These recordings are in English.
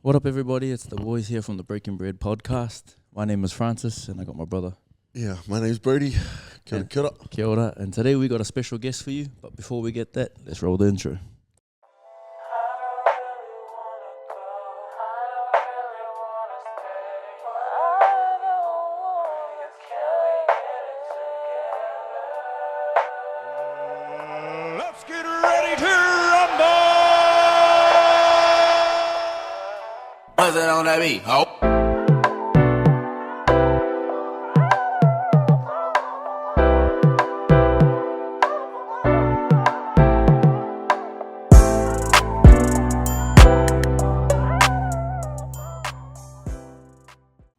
What up, everybody? It's the boys here from the Breaking.Bread.Podcast. My name is Francis, and I got my brother. Yeah, my name's Brody. Kia ora. Kia ora. And today we got a special guest for you. But before we get that, let's roll the intro. Let's get ready to rumble! What's it on that beat? Oh.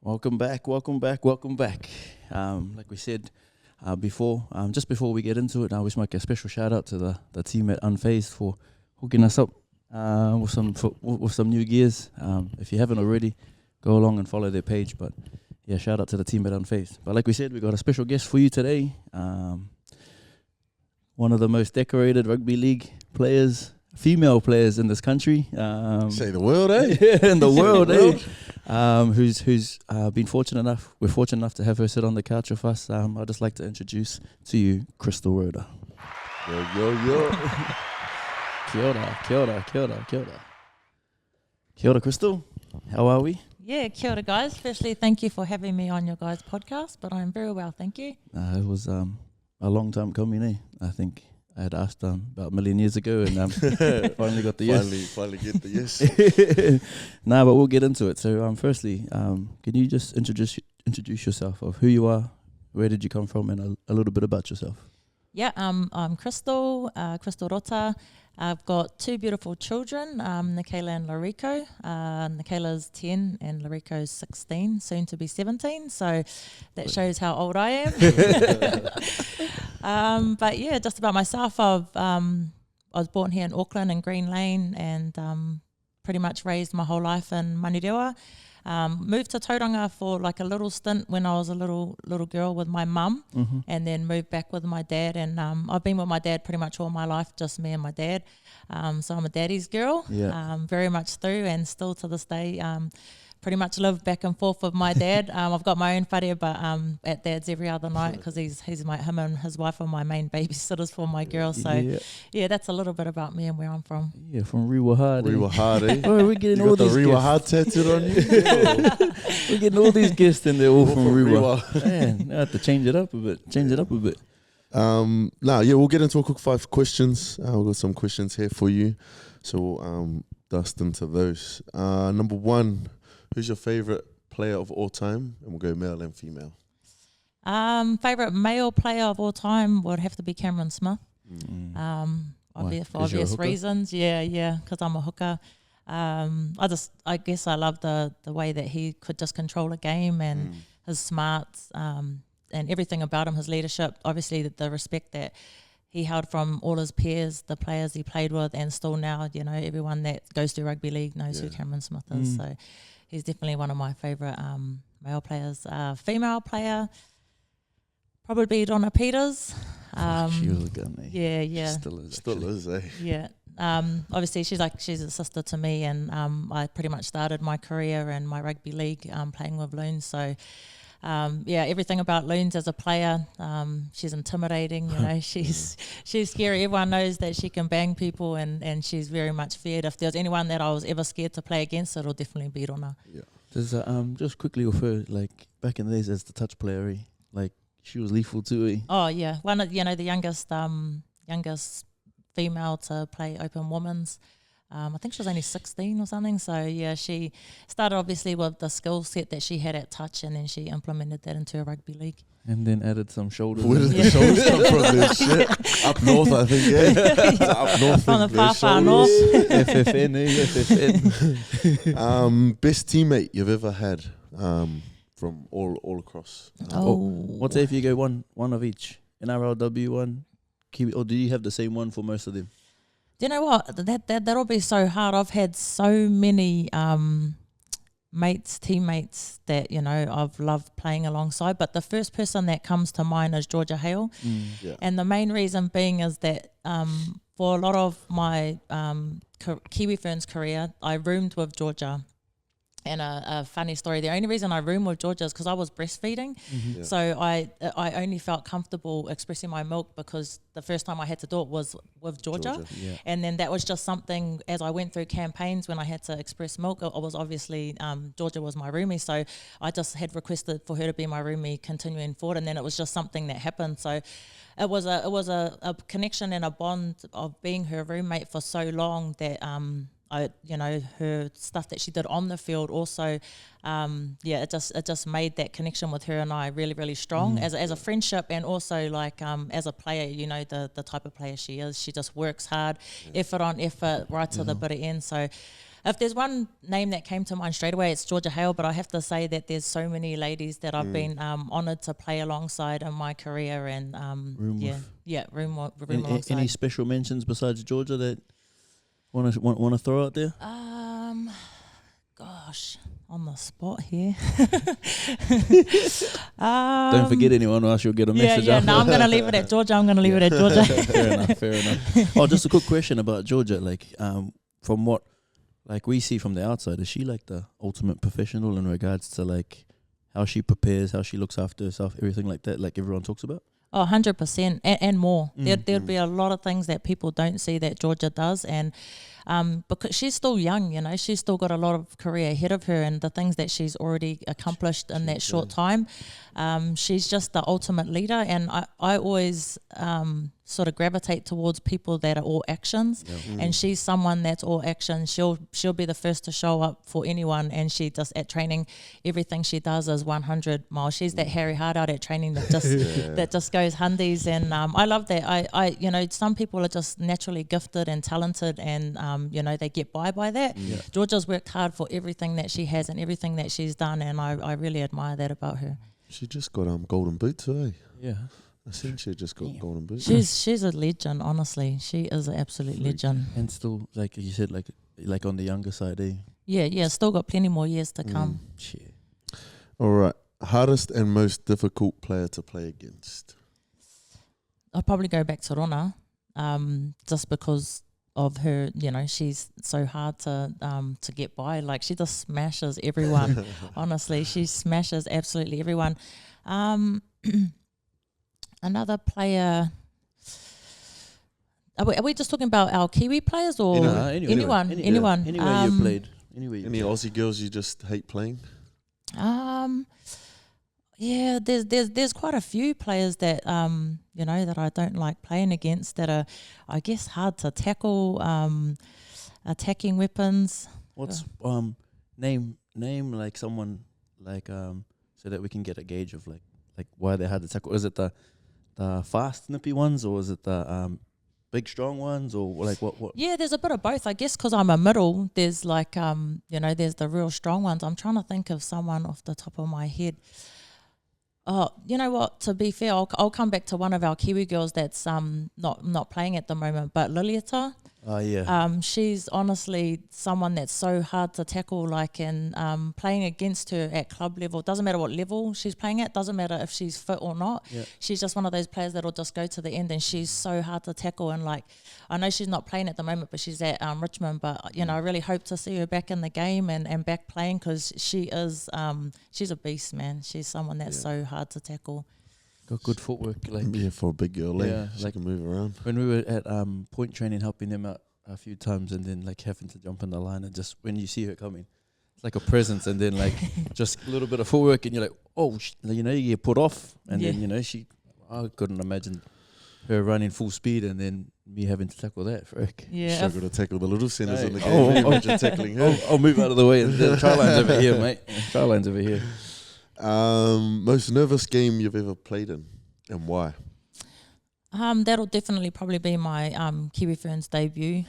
Welcome back. Like we said before, just before we get into it, I wish to make a special shout out to the team at Unfazed for hooking us up with some new gears. If you haven't already, go along and follow their page. But yeah, shout out to the team at Unfazed. But like we said, we got a special guest for you today. One of the most decorated rugby league players, female players in this country. Say the world, eh? In the world, eh? Who's been fortunate enough. We're fortunate enough to have her sit on the couch with us. I'd just like to introduce to you Krystal Rota. Yo. Kia ora. Kia ora, Krystal. How are we? Yeah, kia ora, guys. Firstly, thank you for having me on your guys' podcast, but I'm very well, thank you. It was a long time coming, eh? I think I had asked about a million years ago, and finally got the yes. Finally get the yes. Nah, but we'll get into it. So, firstly, can you just introduce yourself of who you are, where did you come from, and a little bit about yourself? Yeah, I'm Krystal Rota. I've got two beautiful children, Nikayla and Larico. Nikayla's 10 and Larico's 16, soon to be 17. So that shows how old I am. But yeah, just about myself. I was born here in Auckland in Green Lane and pretty much raised my whole life in Manurewa. Moved to Tauranga for like a little stint when I was a little girl with my mum, and then moved back with my dad. And I've been with my dad pretty much all my life, just me and my dad. So I'm a daddy's girl, very much through, and still to this day. Pretty much live back and forth with my dad. I've got my own whare, but at dad's every other night because him and his wife are my main babysitters for my girl. So yeah, that's a little bit about me and where I'm from. Yeah, from Riwahad. Eh? Oh, we're getting You all got the these Riwahad tattooed on you? We're getting all these guests and they're all from Riwa. Riwa. Man, I have to change it up a bit. We'll get into a quick 5 questions. We've got some questions here for you. So we'll dust into those. Number 1, who's your favourite player of all time? And we'll go male and female. Favourite male player of all time would have to be Cameron Smith. For obvious reasons. Yeah, because I'm a hooker. I guess I love the way that he could just control a game and his smarts and everything about him, his leadership, obviously the respect that he held from all his peers, the players he played with, and still now, everyone that goes to rugby league knows who Cameron Smith is. So he's definitely one of my favourite male players. Female player, probably Donna Peters. She was a gun, eh? Yeah. Still is, eh? Yeah. Obviously she's a sister to me, and I pretty much started my career in my rugby league playing with Loons. So everything about Loons as a player. She's intimidating, she's scary. Everyone knows that she can bang people, and she's very much feared. If there's anyone that I was ever scared to play against, it'll definitely be Donna. Yeah. Does just quickly refer, like back in the days as the touch player, eh? Like she was lethal too, eh? Oh yeah, one of the youngest female to play open women's. I think she was only 16 or something. So yeah, she started obviously with the skill set that she had at touch, and then she implemented that into a rugby league. And then added some shoulders. Where did the shoulders come from? This shit? Up north, I think. Yeah. Up north. From the far north. FFN, FFN. Best teammate you've ever had from all across. What if you go one of each? NRLW one, Kiwi, or do you have the same one for most of them? Do you know what? That'll be so hard. I've had so many teammates that, I've loved playing alongside. But the first person that comes to mind is Georgia Hale. And the main reason being is that for a lot of my Kiwi Ferns career, I roomed with Georgia. And a funny story, the only reason I roomed with Georgia is because I was breastfeeding. Yeah. So I only felt comfortable expressing my milk because the first time I had to do it was with Georgia. Yeah. And then that was just something, as I went through campaigns when I had to express milk, I was obviously, Georgia was my roomie. So I just had requested for her to be my roomie continuing forward. And then it was just something that happened. So it was a connection and a bond of being her roommate for so long that, her stuff that she did on the field also, it just made that connection with her and I really, really strong as a friendship, and also like as a player, the type of player she is. She just works hard, effort on effort, right to the bitter end. So if there's one name that came to mind straight away, it's Georgia Hale, but I have to say that there's so many ladies that I've been honoured to play alongside in my career, and room alongside. Any special mentions besides Georgia that want to throw out there? Gosh, on the spot here. Don't forget anyone, or else you'll get a message. No, I'm going to leave it at Georgia. Fair enough. Oh, just a quick question about Georgia. Like, from what we see from the outside, is she like the ultimate professional in regards to like how she prepares, how she looks after herself, everything like that, like everyone talks about? Oh, 100% and more. There'd be a lot of things that people don't see that Georgia does, and because she's still young, she's still got a lot of career ahead of her, and the things that she's already accomplished in that short time, she's just the ultimate leader. And I always sort of gravitate towards people that are all actions, and she's someone that's all action. She'll be the first to show up for anyone, and she just at training, everything she does is 100 miles. She's that Harry Hart out at training that just that just goes hundies, and I love that. I some people are just naturally gifted and talented, and they get by that. Georgia's worked hard for everything that she has and everything that she's done, and I really admire that about her. She just got golden boots, eh? Yeah. I think she just got golden boots. She's a legend, honestly. She is an absolute legend. And still, like you said, like on the younger side, eh? Yeah, still got plenty more years to come. All right. Hardest and most difficult player to play against? I'll probably go back to Rona, just because of her, she's so hard to get by. Like, she just smashes everyone. Honestly, she smashes absolutely everyone. Another player. Are we just talking about our Kiwi players or anyone? Anywhere you played. Any Aussie girls you just hate playing? Yeah, there's quite a few players that that I don't like playing against, that are, I guess, hard to tackle, attacking weapons. What's name like someone like so that we can get a gauge of like why they're hard to tackle? Is it the fast nippy ones, or is it the big strong ones, or like what? Yeah, there's a bit of both, I guess, because I'm a middle. There's like there's the real strong ones. I'm trying to think of someone off the top of my head. Oh, you know what? To be fair, I'll come back to one of our Kiwi girls that's not playing at the moment, but Liliata. Oh yeah. She's honestly someone that's so hard to tackle. Like, and playing against her at club level, doesn't matter what level she's playing at, doesn't matter if she's fit or not. Yeah. She's just one of those players that'll just go to the end, and she's so hard to tackle. And like, I know she's not playing at the moment, but she's at Richmond. But I really hope to see her back in the game and back playing, because she is she's a beast, man. She's someone that's so hard to tackle. Got good footwork, for a big girl, she can move around. When we were at point training, helping them out a few times, and then like having to jump in the line, and just when you see her coming, it's like a presence, and then like just a little bit of footwork, and you're like, oh, you get put off, and then I couldn't imagine her running full speed, and then me having to tackle that. Frick. Yeah, struggle to tackle the little centers in the game. Imagine tackling her. I'll move out of the way. The try line's over here, mate. Try line's over here. Most nervous game you've ever played in, and why? That'll definitely probably be my Kiwi Ferns debut.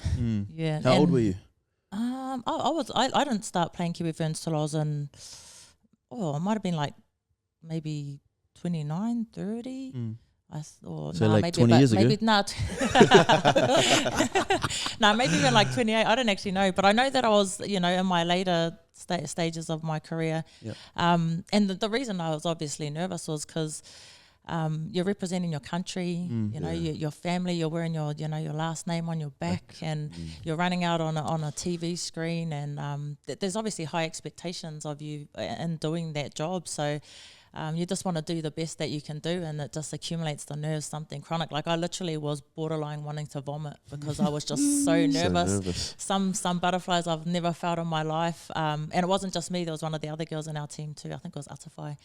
Yeah. How old were you? I didn't start playing Kiwi Ferns till I was in, I might have been like maybe 29, 30. So like maybe 20 years ago? Maybe not. No, maybe even like 28. I don't actually know, but I know that I was, in my later stages of my career. Yep. And the reason I was obviously nervous was because you're representing your country, you know, your family, you're wearing your, you know, your last name on your back, and you're running out on a TV screen, and there's obviously high expectations of you in doing that job. So you just want to do the best that you can do, and it just accumulates the nerves, something chronic. Like I literally was borderline wanting to vomit because I was just so nervous. Some butterflies I've never felt in my life. And it wasn't just me, there was one of the other girls in our team too. I think it was Atafai.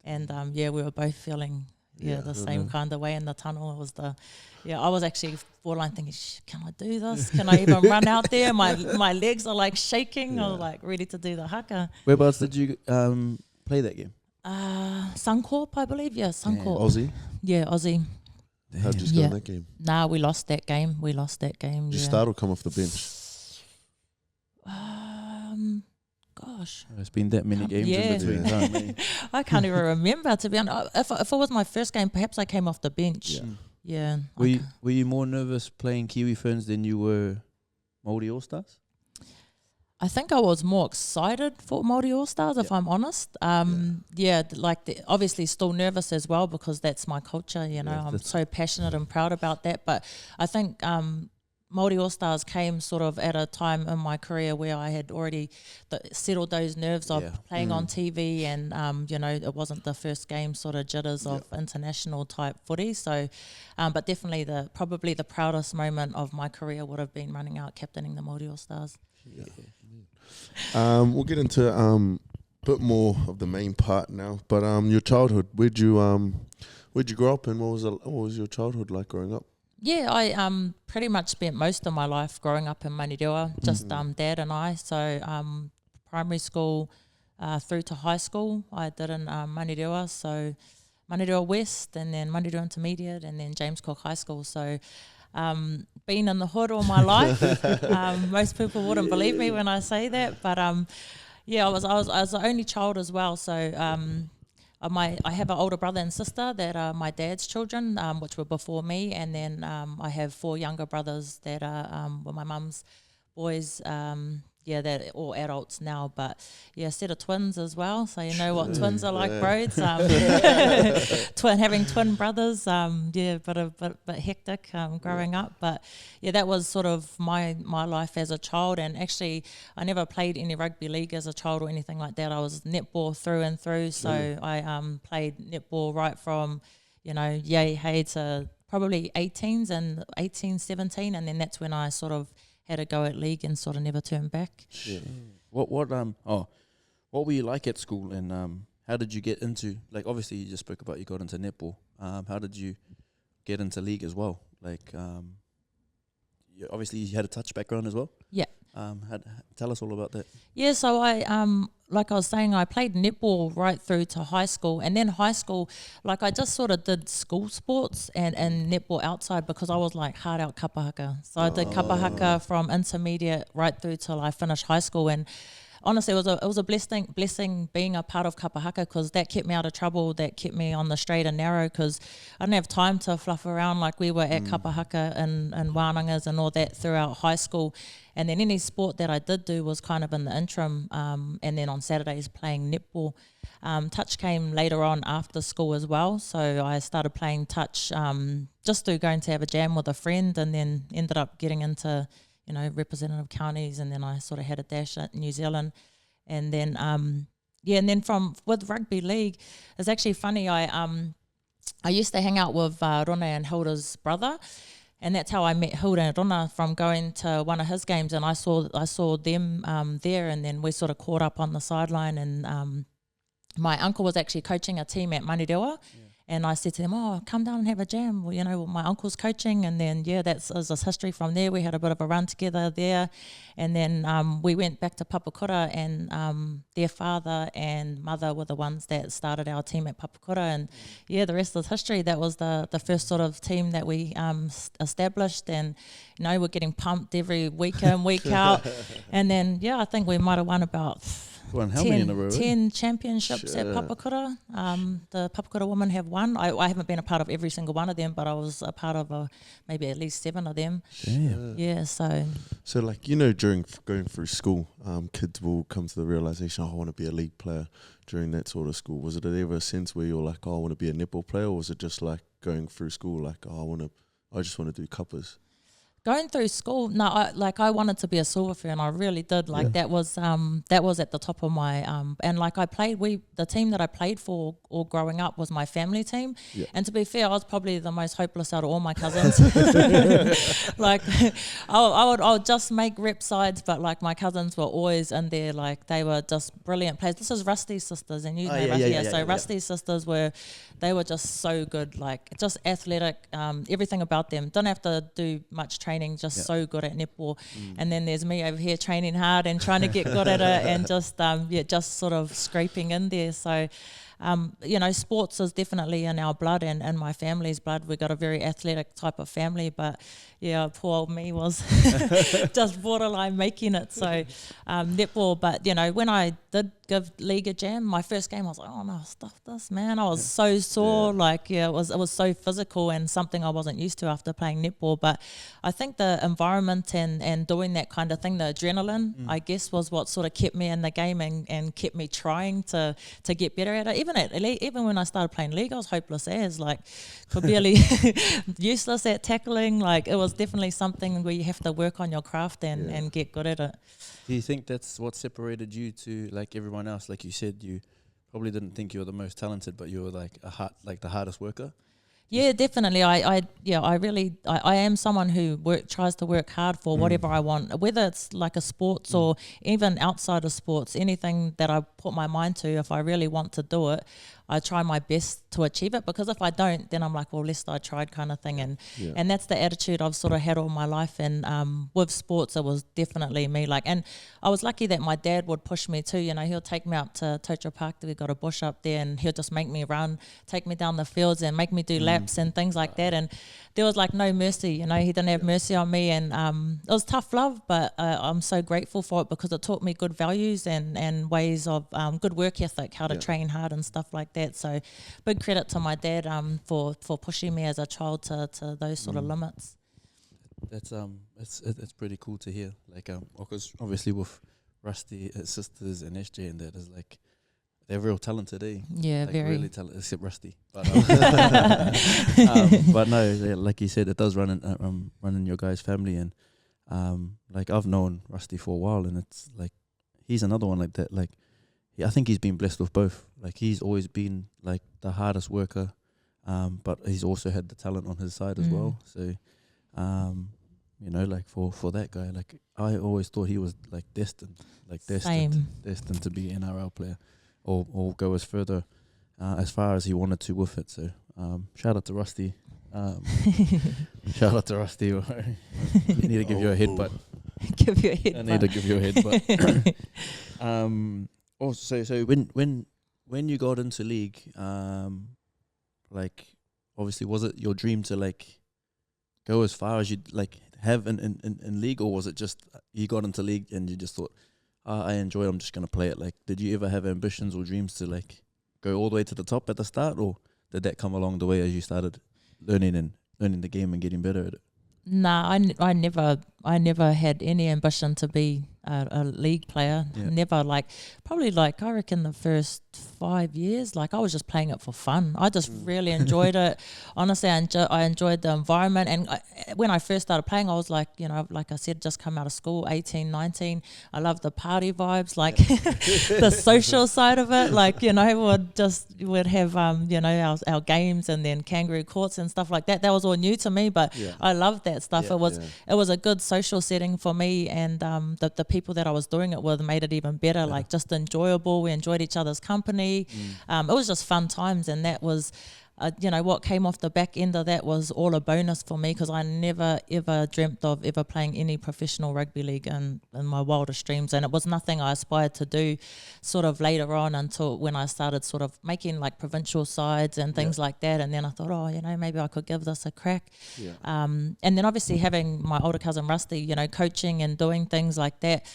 And we were both feeling the same kind of way in the tunnel. It was I was actually borderline thinking, can I do this? Can I even run out there? My legs are like shaking. I was like ready to do the haka. Whereabouts did you play that game? Suncorp, I believe. Yeah, Suncorp. Aussie? Yeah, Aussie. How'd you go in that game? Nah, we lost that game. Did you start or come off the bench? Gosh. There's been that many games in between time. I can't even remember, to be honest. If it was my first game, perhaps I came off the bench. Yeah. Were you more nervous playing Kiwi Ferns than you were Māori All-Stars? I think I was more excited for Māori All-Stars, if I'm honest. Obviously still nervous as well because that's my culture, you know. I'm so passionate and proud about that. But I think Māori All-Stars came sort of at a time in my career where I had already settled those nerves of playing on TV, and, you know, it wasn't the first game sort of jitters of international type footy. So, but definitely probably the proudest moment of my career would have been running out captaining the Māori All-Stars. We'll get into a bit more of the main part now, but your childhood, where'd you grow up, and what was your childhood like growing up? Yeah, I pretty much spent most of my life growing up in Mainirewa, just Dad and I. So primary school through to high school I did in Mainirewa, so Mainirewa West, and then Mainirewa Intermediate, and then James Cook High School. So been in the hood all my life. Most people wouldn't believe me when I say that, but I was the only child as well. So I have an older brother and sister that are my dad's children, which were before me, and then I have 4 younger brothers that are my mum's boys. That are all adults now, but a set of twins as well. So you know what twins are like, bros. Having twin brothers, but hectic growing up. But that was sort of my life as a child. And actually, I never played any rugby league as a child or anything like that. I was netball through and through. So I played netball right from hey to probably 18s and 18, 17, and then that's when I sort of had a go at league and sort of never turned back. Yeah. What were you like at school, and how did you get into, like, obviously you just spoke about you got into netball. How did you get into league as well? Like, obviously you had a touch background as well. Yeah. Tell us all about that. Yeah, so I like I was saying, I played netball right through to high school, and then high school, like I just sort of did school sports and netball outside because I was like hard out kapahaka. So I did kapahaka from intermediate right through till I finished high school, and honestly, it was a blessing being a part of kapahaka because that kept me out of trouble, that kept me on the straight and narrow because I didn't have time to fluff around like we were at kapahaka and wānangas and all that throughout high school. And then any sport that I did do was kind of in the interim, and then on Saturdays playing netball. Touch came later on after school as well, so I started playing touch just through going to have a jam with a friend, and then ended up getting into representative counties, and then I sort of had a dash at New Zealand, and then and then with rugby league, it's actually funny. I used to hang out with Rona and Hilda's brother, and that's how I met Hilda and Rona, from going to one of his games, and I saw them there, and then we sort of caught up on the sideline, and my uncle was actually coaching a team at Mainirewa. And I said to them, come down and have a jam. Well, my uncle's coaching. And then, that's history from there. We had a bit of a run together there. And then we went back to Papakura, and their father and mother were the ones that started our team at Papakura. And, the rest is history. That was the first sort of team that we established. And, we're getting pumped every week in, week out. And then, I think we might have won about Won how many in a row? 10 championships at Shit. Papakura. The Papakura women have won. I haven't been a part of every single one of them, but I was a part of maybe at least 7 of them. Damn. Yeah, so So, like, you know, during going through school, kids will come to the realization, I want to be a league player during that sort of school. Was it ever a sense where you're like, I want to be a netball player, or was it just like going through school, like, I just want to do cuppers? going through school, no, I wanted to be a silver fern. I really did. Like that was at the top of my and like the team that I played for all growing up was my family team. Yeah. And to be fair, I was probably the most hopeless out of all my cousins. Like I would just make rep sides, but like my cousins were always in there. Like they were just brilliant players. This is Rusty's sisters, and you know Rusty. So Rusty's sisters were just so good. Like just athletic. Everything about them. Didn't have to do much training. Just so good at netball. And then there's me over here training hard and trying to get good at it, and just sort of scraping in there. So you know, sports is definitely in our blood and my family's blood. We got a very athletic type of family, but yeah, poor old me was just borderline making it. So netball, but you know, when I did give league a jam, my first game I was like, oh no, stuff this, man. I was so sore, it was so physical and something I wasn't used to after playing netball. But I think the environment and doing that kind of thing, the adrenaline, I guess, was what sort of kept me in the game and kept me trying to get better at it. Even when I started playing league, I was hopeless as, like, could barely useless at tackling. Like, it was definitely something where you have to work on your craft and get good at it. Do you think that's what separated you to like everyone else? Like you said, you probably didn't think you were the most talented, but you were like the hardest worker. Yeah, definitely. I am someone who tries to work hard for whatever I want, whether it's like a sports or even outside of sports, anything that I put my mind to. If I really want to do it, I try my best to achieve it, because if I don't, then I'm like, well, least I tried, kind of thing. And that's the attitude I've sort of had all my life. And with sports, it was definitely me. Like, and I was lucky that my dad would push me too. You know, he'll take me out to Tocha Park. We've got a bush up there, and he'll just make me run, take me down the fields and make me do laps and things like that. And there was like no mercy, you know, he didn't have mercy on me. And it was tough love, but I'm so grateful for it, because it taught me good values and ways of good work ethic, how to train hard and stuff like that. So big credit to my dad for pushing me as a child to those sort of limits. That's it's pretty cool to hear. Like because obviously with Rusty, his sisters and SJ and that is like, they're real talented, eh? Yeah, like very. Really talented, except Rusty. But, but no, like you said, it does run in your guys' family, and like I've known Rusty for a while, and it's like he's another one like that. Like I think he's been blessed with both. Like he's always been like the hardest worker, but he's also had the talent on his side as well. So, you know, like for that guy, like I always thought he was like destined to be an NRL player. Or go as far as he wanted to with it. So shout out to Rusty. Shout out to Rusty. I need to give you a headbutt. Give you a headbutt. I need to give you a headbutt. Also, so when you got into league, like obviously, was it your dream to like go as far as you'd like have in league, or was it just you got into league and you just thought, I enjoy it, I'm just going to play it? Like, did you ever have ambitions or dreams to like go all the way to the top at the start, or did that come along the way as you started learning the game and getting better at it? Nah, I never had any ambition to be a league player. Never. Like, probably like I reckon the first 5 years, like I was just playing it for fun. I just really enjoyed it. Honestly, I enjoyed the environment. And when I first started playing, I was like, you know, like I said, just come out of school, 18, 19. I loved the party vibes, like the social side of it. Like, you know, we'd have, you know, our games and then kangaroo courts and stuff like that. That was all new to me, but I loved that stuff. It was a good social setting for me, and the people that I was doing it with made it even better. Like, just enjoyable. We enjoyed each other's company. It was just fun times, and that was you know, what came off the back end of that was all a bonus for me, because I never ever dreamt of ever playing any professional rugby league in my wildest dreams, and it was nothing I aspired to do sort of later on until when I started sort of making like provincial sides and things like that. And then I thought, oh, you know, maybe I could give this a crack. And then obviously having my older cousin Rusty, you know, coaching and doing things like that,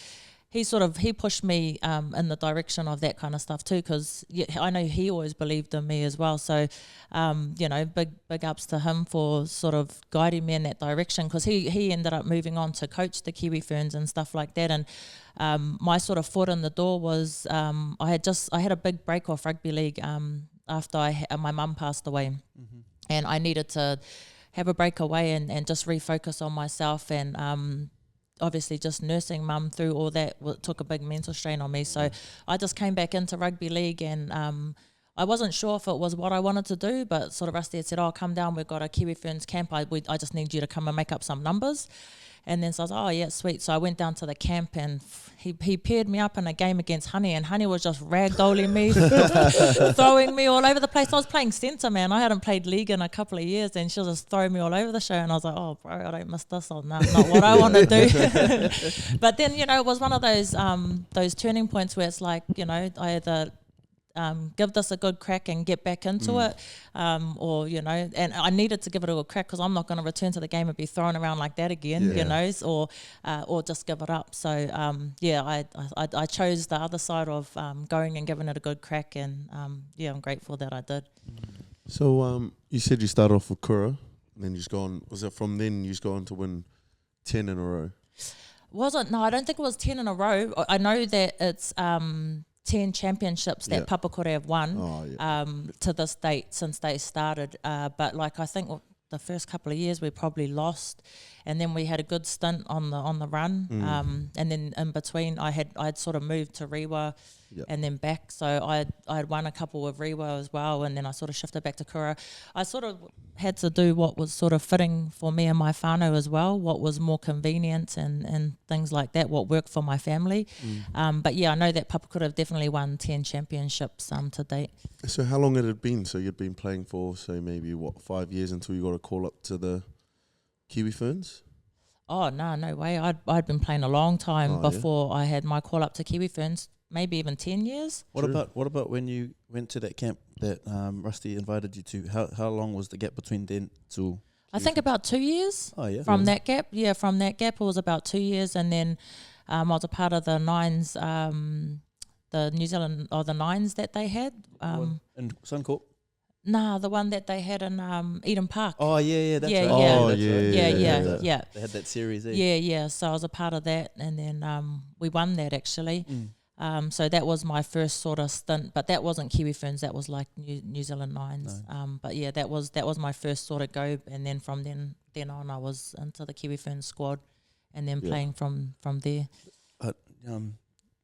he pushed me in the direction of that kind of stuff too, because I know he always believed in me as well. So, big ups to him for sort of guiding me in that direction, because he ended up moving on to coach the Kiwi Ferns and stuff like that. And my sort of foot in the door was I had a big break off rugby league after my mum passed away, and I needed to have a break away and just refocus on myself, and obviously just nursing mum through all that took a big mental strain on me. So I just came back into rugby league, and I wasn't sure if it was what I wanted to do, but sort of Rusty had said, come down, we've got a Kiwi Ferns camp, I just need you to come and make up some numbers. And then so I was like, yeah, sweet. So I went down to the camp, and he paired me up in a game against Honey, and Honey was just ragdolling me, throwing me all over the place. I was playing centre, man. I hadn't played league in a couple of years, and she was just throwing me all over the show. And I was like, oh, bro, I don't miss this. Or not what I want to do. But then, it was one of those turning points where it's like, I either give this a good crack and get back into it, or and I needed to give it a good crack, because I'm not going to return to the game and be thrown around like that again, or just give it up. So I chose the other side of going and giving it a good crack, and I'm grateful that I did. So you said you started off with Kura, and then you just go on. Was it from then you just go on to win 10 in a row? Wasn't? No, I don't think it was 10 in a row. I know that it's 10 championships that Papakura have won to this date since they started. But I think the first couple of years we probably lost, and then we had a good stint on the run. And then in between I'd sort of moved to Rewa and then back. So I had won a couple with Rewa as well, and then I sort of shifted back to Kura. I sort of had to do what was sort of fitting for me and my whānau as well, what was more convenient and things like that, what worked for my family. But I know that Papakura have definitely won 10 championships to date. So how long had it been? So you'd been playing for, say, maybe 5 years until you got a call up to the Kiwi Ferns? Oh, no way. I'd been playing a long time before I had my call up to Kiwi Ferns, maybe even 10 years. What about when you went to that camp that Rusty invited you to? How long was the gap between then to I think about 2 years. Oh, yeah. From that gap. Yeah, from that gap it was about 2 years, and then I was a part of the Nines, the New Zealand, or the Nines that they had. in Suncorp? Nah, the one that they had in Eden Park. Oh, yeah, that's Yeah, right. yeah. Oh, that's right. Yeah. They had that series, eh? Yeah. So I was a part of that, and then we won that actually. So that was my first sort of stint, but that wasn't Kiwi Ferns. That was like New Zealand Nines. But yeah, that was my first sort of go, and then from then on, I was into the Kiwi Ferns squad, and then playing from there. But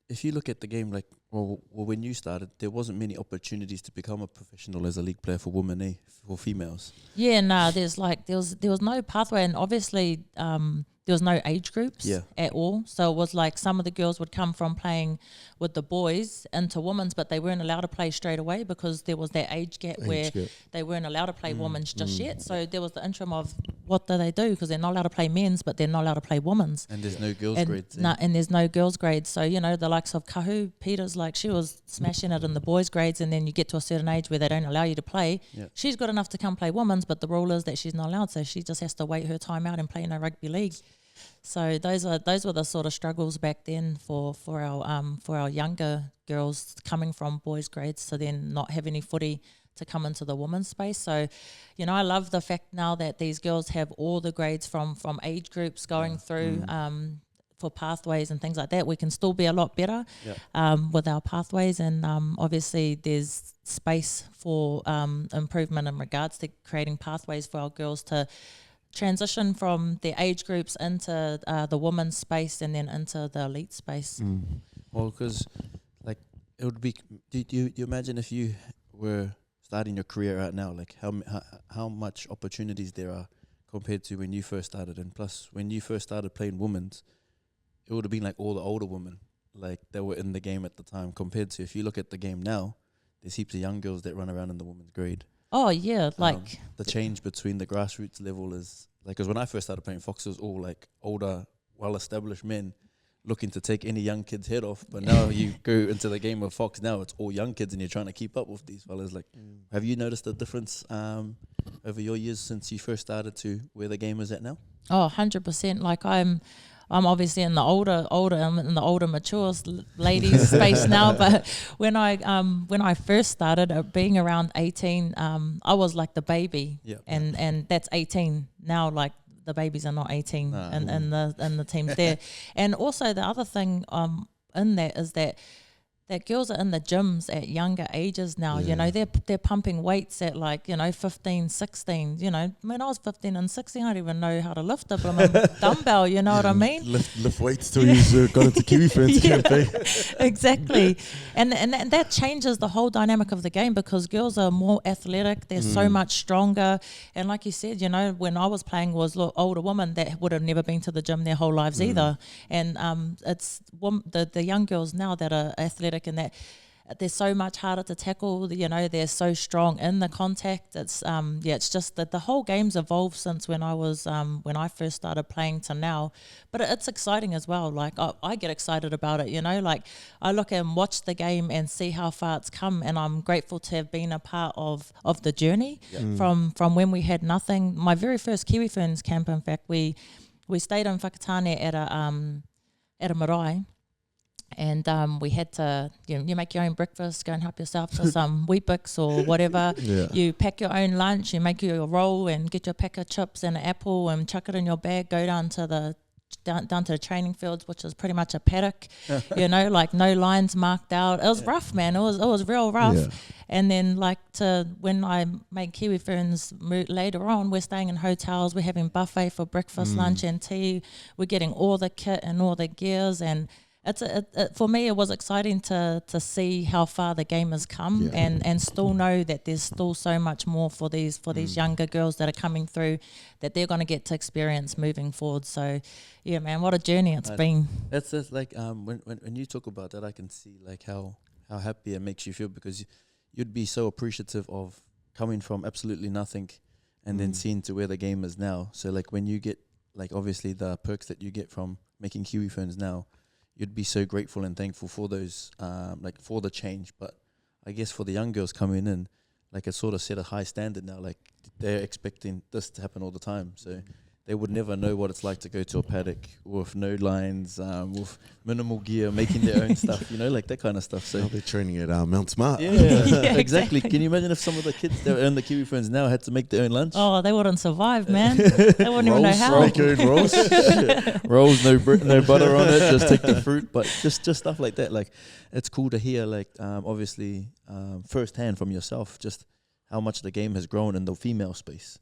if you look at the game, well, when you started, there wasn't many opportunities to become a professional as a league player for women, for females. Yeah, no, there was no pathway, and obviously there was no age groups at all. So it was like some of the girls would come from playing with the boys into women's, but they weren't allowed to play straight away because there was that age gap where they weren't allowed to play women's just yet. So there was the interim of what do they do, because they're not allowed to play men's, but they're not allowed to play women's. And there's no girls' grades. And there's no girls' grades. So, the likes of Kahu, Peters, she was smashing it in the boys' grades, and then you get to a certain age where they don't allow you to play. Yep. She's good enough to come play women's, but the rule is that she's not allowed, so she just has to wait her time out and play in a rugby league. So those were the sort of struggles back then for our younger girls coming from boys' grades to then not have any footy to come into the women's space. So, I love the fact now that these girls have all the grades from age groups going through for pathways and things like that. We can still be a lot better with our pathways, and obviously there's space for improvement in regards to creating pathways for our girls to transition from their age groups into the women's space and then into the elite space. Well, because it would be. Do you imagine if you were starting your career right now, how much opportunities there are compared to when you first started? And plus, when you first started playing women's, it would have been all the older women that were in the game at the time. Compared to if you look at the game now, there's heaps of young girls that run around in the women's grade. Oh yeah, the change between the grassroots level is because when I first started playing Fox, it was all older, well-established men looking to take any young kid's head off. But now you go into the game of Fox, now it's all young kids, and you're trying to keep up with these fellas. Have you noticed a difference over your years since you first started to where the game is at now? Oh, 100%. I'm obviously in the I'm in the older mature ladies space now. But when I first started being around 18, I was like the baby, and that's 18 now. Like the babies are not 18 in the teams there. And also the other thing in that is that girls are in the gyms at younger ages now. You know, they're pumping weights at 15, 16. You know, when I was 15 and 16, I didn't even know how to lift a dumbbell. You know what I mean? Lift weights till you got into Kiwi Ferns campaign. Exactly, and that changes the whole dynamic of the game because girls are more athletic. They're so much stronger, and like you said, you know, when I was playing was older women that would have never been to the gym their whole lives either, and it's the young girls now that are athletic. And that they're so much harder to tackle, you know, they're so strong in the contact. It's it's just that the whole game's evolved since when I first started playing to now. But it's exciting as well. Like I get excited about it, you know, like I look and watch the game and see how far it's come, and I'm grateful to have been a part of the journey from when we had nothing. My very first Kiwi Ferns camp, in fact, we stayed in Whakatane at a marae. And we had to, you make your own breakfast, go and help yourself to some Weet-Bix or whatever. You pack your own lunch, you make your roll and get your pack of chips and an apple and chuck it in your bag, go down to the training fields, which is pretty much a paddock, you know, like no lines marked out. It was rough, man. It was real rough. Yeah. And then when I made Kiwi Ferns later on, we're staying in hotels, we're having buffet for breakfast, lunch and tea. We're getting all the kit and all the gears, and for me, it was exciting to see how far the game has come, and still know that there's still so much more for these younger girls that are coming through that they're going to get to experience moving forward. So, yeah, man, what a journey it's been. That's just like when you talk about that, I can see like how happy it makes you feel, because you'd be so appreciative of coming from absolutely nothing and then seeing to where the game is now. So like when you get like obviously the perks that you get from making Kiwi Ferns now, you'd be so grateful and thankful for those, like for the change. But I guess for the young girls coming in, like it sort of set a high standard now. Like they're expecting this to happen all the time. So they would never know what it's like to go to a paddock with no lines, with minimal gear, making their own stuff, you know, like that kind of stuff. So they're training at Mount Smart. Yeah, exactly. Can you imagine if some of the kids that are in the Kiwi Ferns now had to make their own lunch? Oh, they wouldn't survive, man. They wouldn't even know how. Make your own rolls. Rolls, no butter on it, just take the fruit. But just stuff like that. Like, it's cool to hear, like, obviously, firsthand from yourself, just how much the game has grown in the female space.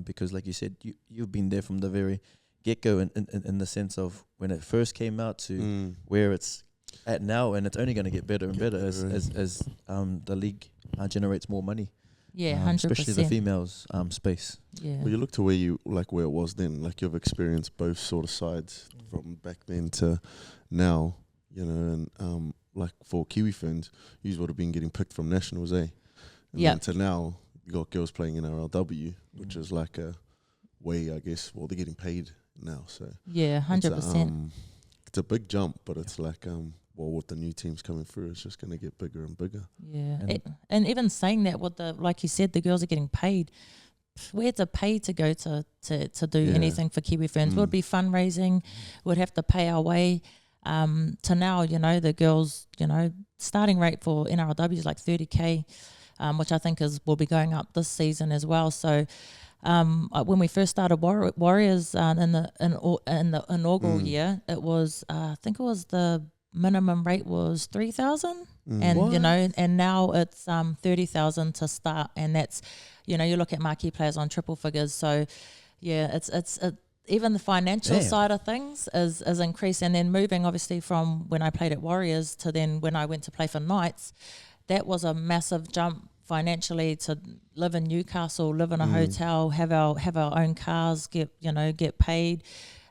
Because like you said, you've been there from the very get-go in the sense of when it first came out to where it's at now, and it's only going to get better and better as the league generates more money. Yeah, 100%. Especially the females space. Yeah. Well, you look to where it was then, like you've experienced both sort of sides from back then to now, you know, and like for Kiwi Ferns, you would have been getting picked from nationals, eh? And then to now, you got girls playing in RLW, which is like a way, I guess, well, they're getting paid now. So yeah, 100%. It's a big jump, but it's like, well, with the new teams coming through, it's just going to get bigger and bigger. Yeah, and even saying that, with like you said, the girls are getting paid. We had to pay to go to do anything for Kiwi Ferns. Would be fundraising. We'd have to pay our way. To now, you know, the girls, you know, starting rate for NRLW is like 30K. Which I think will be going up this season as well. So when we first started Warriors in the inaugural year, it was I think it was the minimum rate was 3,000, and you know, and now it's 30,000 to start, and that's, you know, you look at marquee players on triple figures. So yeah, it's even the financial side of things is increased, and then moving obviously from when I played at Warriors to then when I went to play for Knights, that was a massive jump financially, to live in Newcastle, live in a hotel, have our own cars, get paid,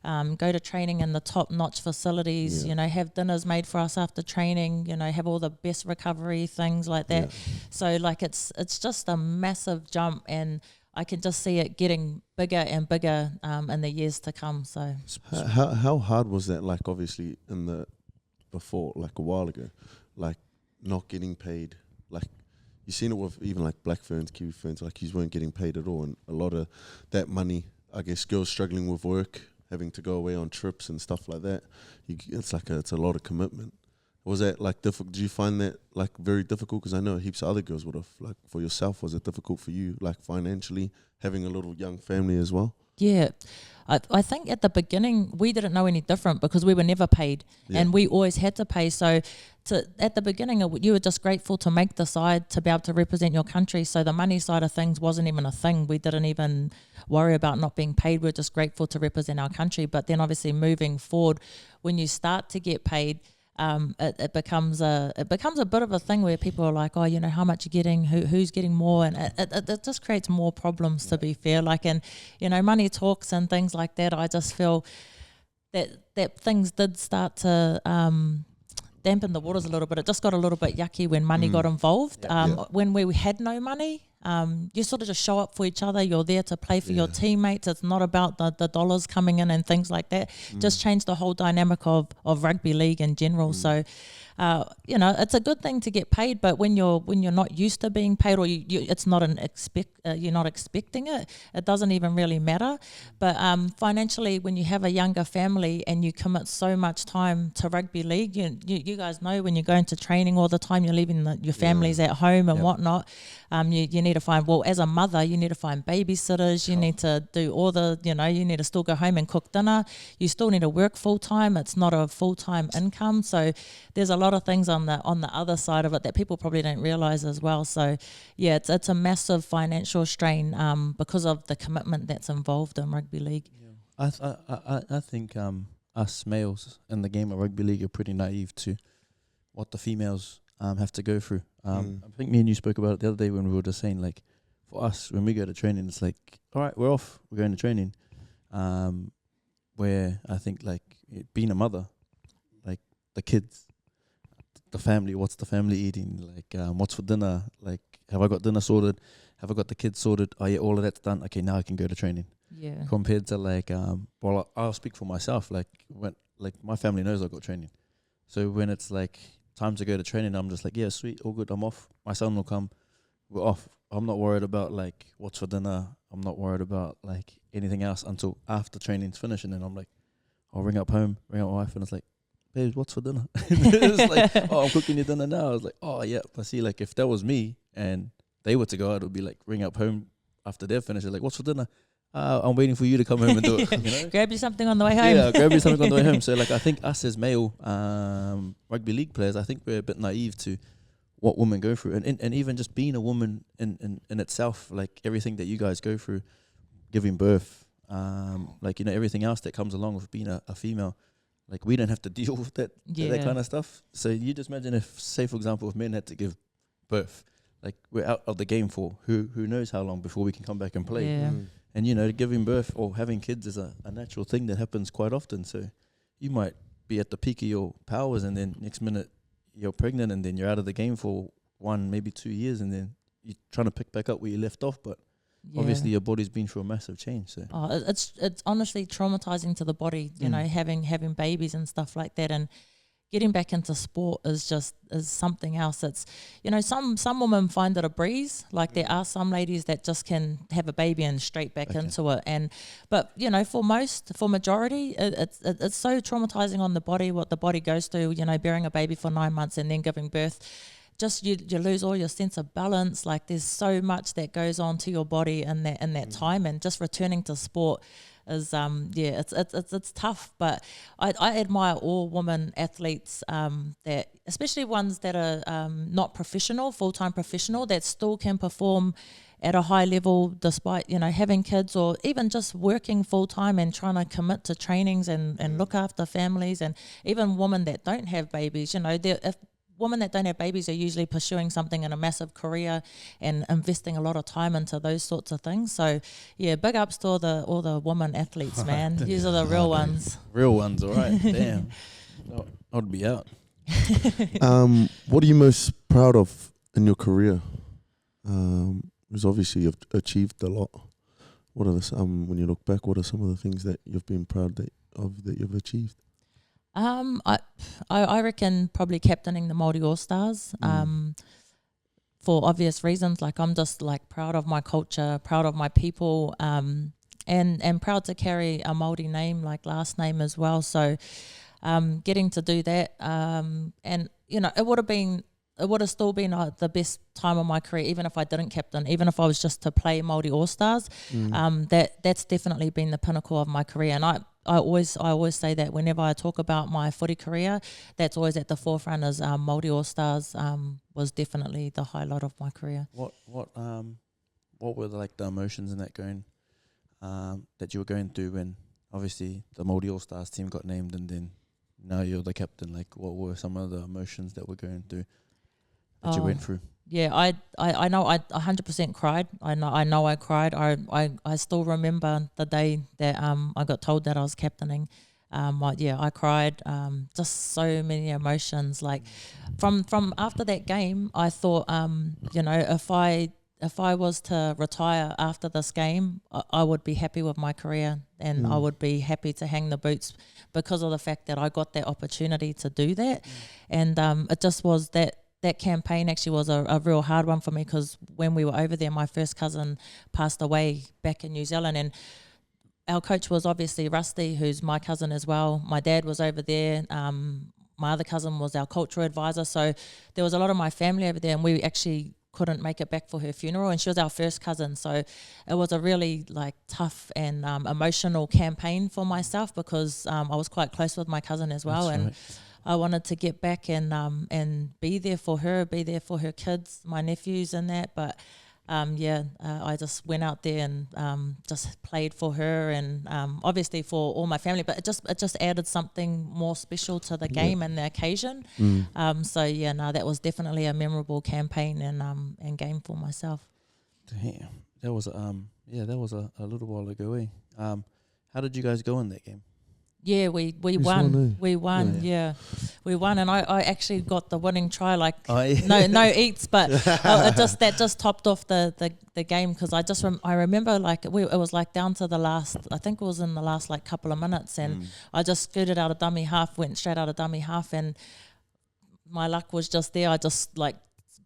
go to training in the top-notch facilities, you know, have dinners made for us after training, you know, have all the best recovery things like that. So like it's just a massive jump, and I can just see it getting bigger and bigger in the years to come. So how hard was that? Like obviously before, like a while ago, like not getting paid, like you've seen it with even like Black Ferns, Kiwi Ferns, like you weren't getting paid at all, and a lot of that money, I guess girls struggling with work, having to go away on trips and stuff like that. It's a lot of commitment. Was that like difficult? Did you find that like very difficult? Because I know heaps of other girls would have. Like for yourself, was it difficult for you, like financially, having a little young family as well? Yeah, I think at the beginning we didn't know any different because we were never paid, and we always had to pay. So at the beginning, you were just grateful to make the side to be able to represent your country. So the money side of things wasn't even a thing. We didn't even worry about not being paid. We're just grateful to represent our country. But then obviously moving forward, when you start to get paid, it becomes a bit of a thing where people are like, oh, you know, how much you're getting, who's getting more, and it just creates more problems, to be fair. Like, and you know, money talks and things like that. I just feel that things did start to dampen the waters a little bit. It just got a little bit yucky when money got involved. When we had no money, you sort of just show up for each other. You're there to play for your teammates. It's not about the dollars coming in and things like that. Just changed the whole dynamic of rugby league in general. So, you know, it's a good thing to get paid, but when you're not used to being paid, or it's not you're not expecting it, it doesn't even really matter. But financially, when you have a younger family and you commit so much time to rugby league, you guys know when you're going to training all the time, you're leaving your families at home and whatnot. You need to find, well, as a mother, you need to find babysitters. You need to do all the, you know, you need to still go home and cook dinner. You still need to work full time. It's not a full time income. So there's a lot of things on the other side of it that people probably don't realize as well. So yeah, it's a massive financial strain because of the commitment that's involved in rugby league. I think us males in the game of rugby league are pretty naive to what the females have to go through. I think me and you spoke about it the other day when we were just saying, like, for us, when we go to training, it's like, all right, we're off, we're going to training. Where I think, like, being a mother, like, the kids, the family, what's the family eating? Like, what's for dinner? Like, have I got dinner sorted? Have I got the kids sorted? Oh, yeah, all of that's done. Okay, now I can go to training. Yeah. Compared to, like, well, I'll speak for myself. Like, when, like, my family knows I've got training. So when it's, like, time to go to training, I'm just like, yeah, sweet, all good, I'm off. My son will come, we're off. I'm not worried about, like, what's for dinner. I'm not worried about, like, anything else until after training's finished. And then I'm like, I'll ring up home, ring up my wife, and it's like, babe, what's for dinner? It's like, oh, I'm cooking your dinner now. I was like, oh, yeah. But see, like, if that was me and they were to go out, it would be like, ring up home after they're finished. They're like, what's for dinner? I'm waiting for you to come home and do it. You know? Grab you something on the way home. Yeah, grab you something on the way home. So, like, I think us as male rugby league players, I think we're a bit naive to what women go through. And even just being a woman in itself, like, everything that you guys go through, giving birth, like, you know, everything else that comes along with being a female. Like, we don't have to deal with that kind of stuff. So you just imagine if, say, for example, if men had to give birth, like, we're out of the game for who knows how long before we can come back and play. Yeah. And, you know, giving birth or having kids is a natural thing that happens quite often. So you might be at the peak of your powers and then next minute you're pregnant and then you're out of the game for 1, maybe 2 years and then you're trying to pick back up where you left off. But obviously your body's been through a massive change. So it's honestly traumatizing to the body, you know, having babies and stuff like that. And getting back into sport is something else. It's, you know, some women find it a breeze. Like there are some ladies that just can have a baby and straight back into it. But you know, for majority, it's so traumatizing on the body, what the body goes through. You know, bearing a baby for 9 months and then giving birth. Just you lose all your sense of balance. Like there's so much that goes on to your body in that time, and just returning to sport is it's tough. But I admire all women athletes that, especially ones that are not full-time professional, that still can perform at a high level despite, you know, having kids or even just working full-time and trying to commit to trainings and look after families. And even women that don't have babies, you know, if women that don't have babies are usually pursuing something in a massive career and investing a lot of time into those sorts of things. So yeah, big ups to all the women athletes, man. These are the real ones. Real ones, all right. Damn. I'd be out. What are you most proud of in your career? Because obviously you've achieved a lot. What are when you look back, what are some of the things that you've been proud that you've achieved? I reckon probably captaining the Māori All-Stars for obvious reasons. Like I'm just like proud of my culture, proud of my people. and proud to carry a Māori name, like last name as well. So getting to do that, and it would have still been the best time of my career, even if I didn't captain, even if I was just to play Māori All-Stars. That's definitely been the pinnacle of my career. And I always say that whenever I talk about my footy career, that's always at the forefront as Māori All-Stars was definitely the highlight of my career. What were like the emotions in that going that you were going through when obviously the Māori All-Stars team got named and then now you're the captain? Like, what were some of the emotions that were going through that you went through? Yeah, I know I 100% cried. I know I cried. I still remember the day that I got told that I was captaining. I cried. Just so many emotions. Like from after that game, I thought, if I was to retire after this game, I would be happy with my career and I would be happy to hang the boots because of the fact that I got that opportunity to do that. And it just was that campaign actually was a real hard one for me because when we were over there, my first cousin passed away back in New Zealand, and our coach was obviously Rusty, who's my cousin as well. My dad was over there. My other cousin was our cultural advisor. So there was a lot of my family over there, and we actually couldn't make it back for her funeral, and she was our first cousin. So it was a really like tough and emotional campaign for myself because I was quite close with my cousin as well. That's and right. I wanted to get back and be there for her kids, my nephews and that. But I just went out there and just played for her and obviously for all my family. But it just added something more special to the game and the occasion. That was definitely a memorable campaign and game for myself. Damn, that was a little while ago. How did you guys go in that game? Yeah, we won. We won. Yeah, we won, and I actually got the winning try. Like no eats, but that just topped off the game because I remember like it was like down to the last. I think it was in the last like couple of minutes, and I just scooted out of dummy half, went straight out of dummy half, and my luck was just there. I just like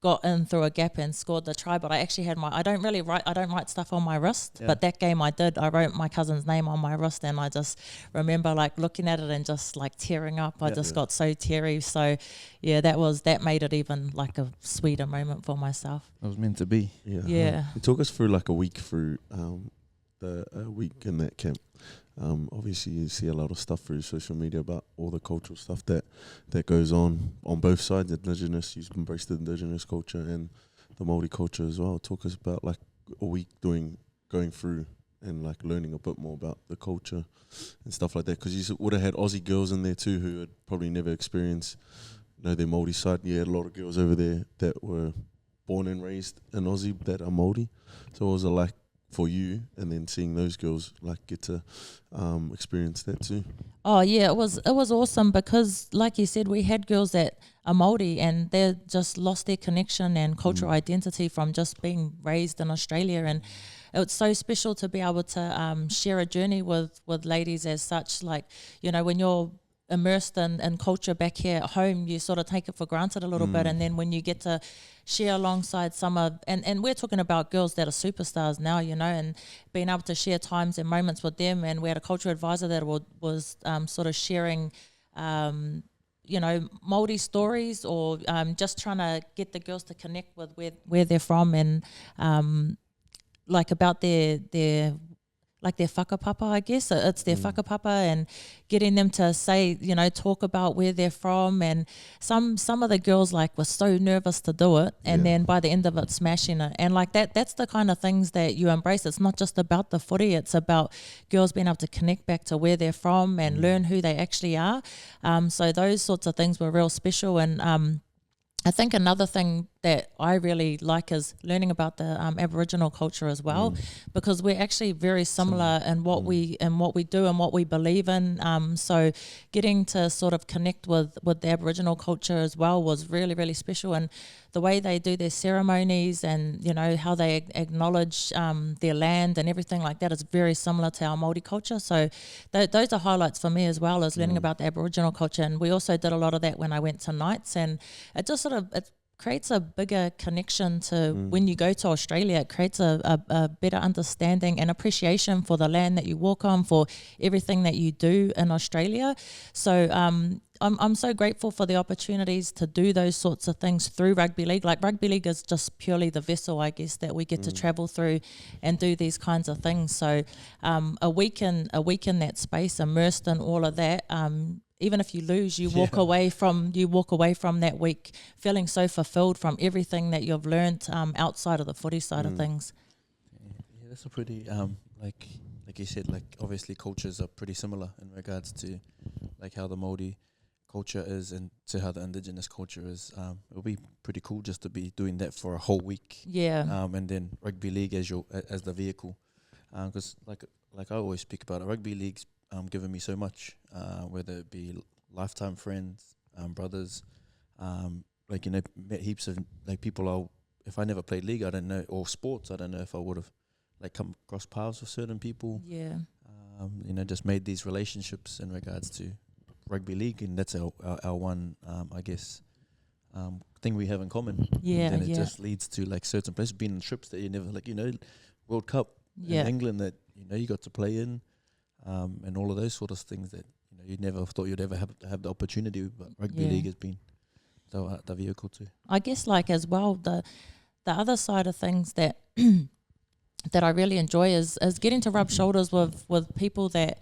got in through a gap and scored the try. But I actually had I don't write stuff on my wrist, but that game I did. I wrote my cousin's name on my wrist, and I just remember like looking at it and just like tearing up. I just got so teary. So yeah, that made it even like a sweeter moment for myself. It was meant to be. Yeah. It took us through like a week through the week in that camp. Obviously you see a lot of stuff through social media about all the cultural stuff that goes on both sides. Indigenous, you've embraced the Indigenous culture and the Māori culture as well. Talk us about like a week going through and like learning a bit more about the culture and stuff like that, because you would have had Aussie girls in there too who had probably never experienced their Māori side. You had a lot of girls over there that were born and raised in Aussie that are Māori, so it was like for you, and then seeing those girls like get to experience that too. Oh yeah, it was awesome because like you said, we had girls that are Māori and they just lost their connection and cultural identity from just being raised in Australia, and it's so special to be able to share a journey with ladies as such. Like, when you're immersed in culture back here at home, you sort of take it for granted a little bit, and then when you get to share alongside some of, and we're talking about girls that are superstars now, and being able to share times and moments with them, and we had a cultural advisor that was sort of sharing Māori stories or just trying to get the girls to connect with where they're from and like about their like their whakapapa, I guess. It's their whakapapa, and getting them to say, talk about where they're from. And some of the girls like were so nervous to do it, and then by the end of it, smashing it. And like that's the kind of things that you embrace. It's not just about the footy, it's about girls being able to connect back to where they're from and learn who they actually are. So those sorts of things were real special. And I think another thing that I really like is learning about the Aboriginal culture as well, because we're actually very similar in what we do and what we believe in. So getting to sort of connect with the Aboriginal culture as well was really, really special, and the way they do their ceremonies and how they acknowledge their land and everything like that is very similar to our Māori culture. So those are highlights for me as well, as learning about the Aboriginal culture. And we also did a lot of that when I went to nights, and it just sort of creates a bigger connection to when you go to Australia. It creates a better understanding and appreciation for the land that you walk on, for everything that you do in Australia. So I'm so grateful for the opportunities to do those sorts of things through rugby league. Like rugby league is just purely the vessel, I guess, that we get to travel through and do these kinds of things. So a week in that space, immersed in all of that. Even if you lose, you walk away from that week feeling so fulfilled from everything that you've learned outside of the footy side of things. Yeah, that's a pretty like you said, like obviously cultures are pretty similar in regards to like how the Māori culture is and to how the Indigenous culture is. It'll be pretty cool just to be doing that for a whole week. Yeah. And then rugby league as the vehicle, because like I always speak about it, rugby league's given me so much, whether it be lifetime friends, brothers, like, you know, met heaps of like people. If I never played league, I don't know, or sports, I don't know if I would have like come across paths with certain people. Yeah. You know, just made these relationships in regards to rugby league, and that's our one, I guess, thing we have in common. Yeah, and then it just leads to like certain places, being in trips that you never, like, you know, World Cup in England that, you know, you got to play in, and all of those sort of things that, you know, you never thought you'd ever have the opportunity, but rugby league has been the vehicle too. I guess, like, as well, the other side of things that that I really enjoy is getting to rub shoulders with people that,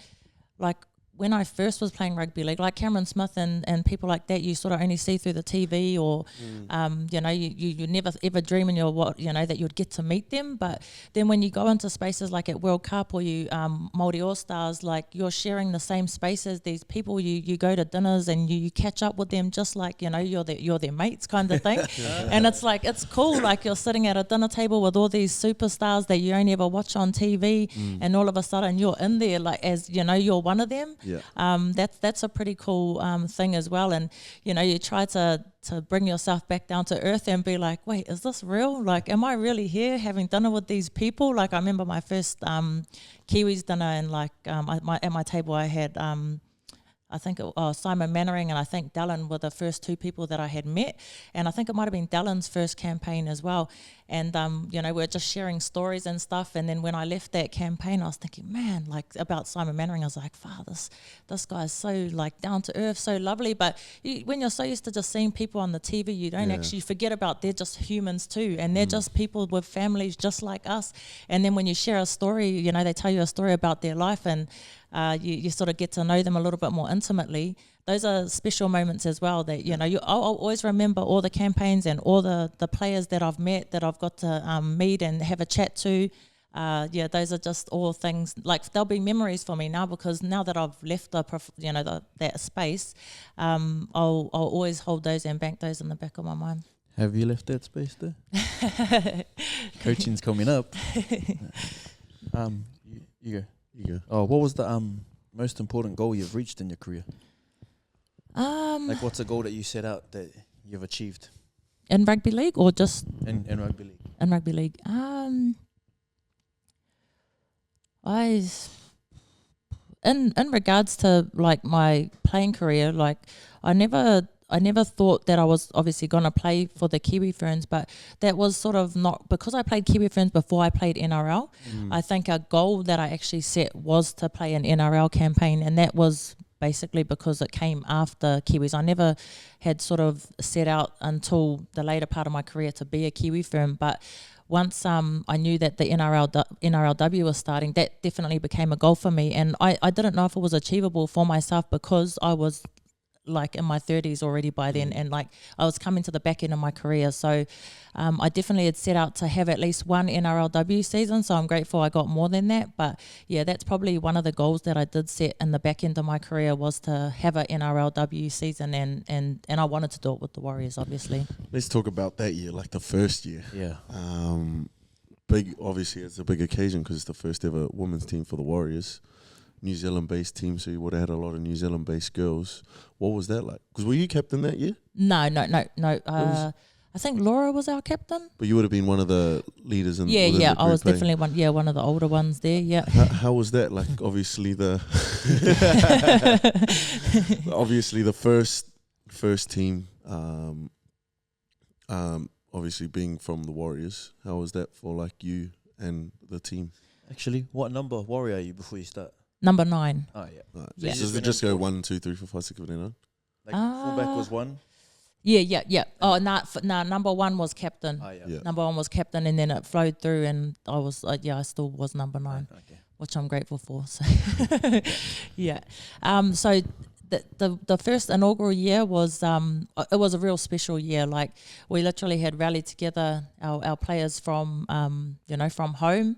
like, when I first was playing rugby league, like Cameron Smith and people like that, you sort of only see through the TV, or you know, you never ever dream in that you'd get to meet them. But then when you go into spaces like at World Cup, or you Māori All Stars, like, you're sharing the same space as these people. You go to dinners and you catch up with them, just like, you know, you're their mates kind of thing. And it's like, it's cool, like you're sitting at a dinner table with all these superstars that you only ever watch on TV, and all of a sudden you're in there, like, as you know, you're one of them. Yeah. That's a pretty cool thing as well. And, you know, you try to bring yourself back down to earth and be like, wait, is this real? Like, am I really here having dinner with these people? Like, I remember my first Kiwis dinner, and like at my table I had I think Simon Mannering and I think Dallin were the first two people that I had met, and I think it might have been Dallin's first campaign as well. And you know, we're just sharing stories and stuff. And then when I left that campaign, I was thinking, man, like, about Simon Mannering, I was like, this guy's so like down to earth, so lovely. But when you're so used to just seeing people on the TV, you don't actually forget about they're just humans too, and they're just people with families just like us. And then when you share a story, you know, they tell you a story about their life, and you sort of get to know them a little bit more intimately. Those are special moments as well that, you know, I'll always remember all the campaigns and all the players that I've met, that I've got to meet and have a chat to. Those are just all things, like, they'll be memories for me now, because now that I've left that space, I'll always hold those and bank those in the back of my mind. Have you left that space there? Coaching's coming up. You go. Oh, what was the most important goal you've reached in your career? Like, what's a goal that you set out that you've achieved? In rugby league, or just in rugby league? In rugby league, in regards to like my playing career, like, I never thought that I was obviously going to play for the Kiwi Ferns, but that was sort of not because I played Kiwi Ferns before I played NRL. I think a goal that I actually set was to play an NRL campaign, and that was basically because it came after Kiwis. I never had sort of set out until the later part of my career to be a Kiwi Fern, but once I knew that the NRLW was starting, that definitely became a goal for me. And I didn't know if it was achievable for myself, because I was like in my 30s already by then, and like I was coming to the back end of my career. So I definitely had set out to have at least one NRLW season, so I'm grateful I got more than that. But yeah, that's probably one of the goals that I did set in the back end of my career, was to have an NRLW season, and I wanted to do it with the Warriors, obviously. Let's talk about that year, like the first year. Yeah. Big, obviously it's a big occasion because it's the first ever women's team for the Warriors. New Zealand-based team, so you would have had a lot of New Zealand-based girls. What was that like? Because were you captain that year? No. I think Laura was our captain. But you would have been one of the leaders in the group, I was definitely one of the older ones there, yeah. How was that? Like, obviously the first team, Obviously being from the Warriors, how was that for like you and the team? Actually, what number warrior are you before you start? Number 9. Oh, yeah. Right. Yeah. So does it just go 1, 2, 3, 4, 5, 6, 7, 8, 9? Like fullback was 1. Yeah. Oh, number 1 was captain. Oh, yeah. Yeah. Number 1 was captain, and then it flowed through, and I was, I still was number 9, Okay. which I'm grateful for. So, yeah. So the first inaugural year was it was a real special year. Like, we literally had rallied together our players from from home,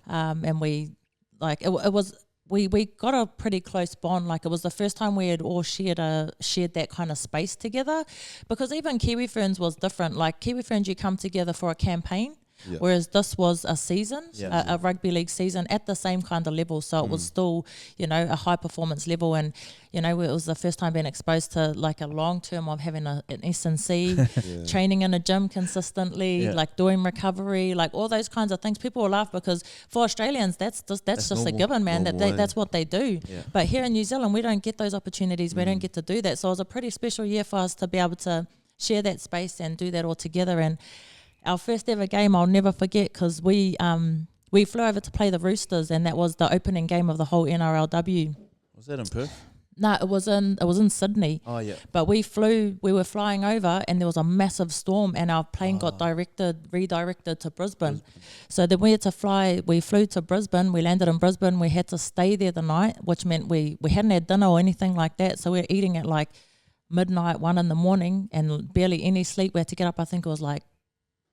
and we we got a pretty close bond. Like, it was the first time we had all shared that kind of space together, because even Kiwi Ferns was different. Like, Kiwi Ferns, you come together for a campaign. Yeah. Whereas this was a season, Yeah. a rugby league season at the same kind of level. So it was still, a high performance level. And, it was the first time being exposed to like a long term of having an S&C, training in a gym consistently, like doing recovery, like all those kinds of things. People will laugh because for Australians, that's just normal. a given, man. Normal, That's what they do. Yeah. But here in New Zealand, we don't get those opportunities. We don't get to do that. So it was a pretty special year for us to be able to share that space and do that all together. And our first ever game, I'll never forget, because we flew over to play the Roosters, and that was the opening game of the whole NRLW. Was that in Perth? No, it was in Sydney. Oh, yeah. But we were flying over, and there was a massive storm, and our plane got redirected to Brisbane. So then we flew to Brisbane, we landed in Brisbane, we had to stay there the night, which meant we hadn't had dinner or anything like that. So we were eating at like midnight, 1 a.m, and barely any sleep. We had to get up, I think it was like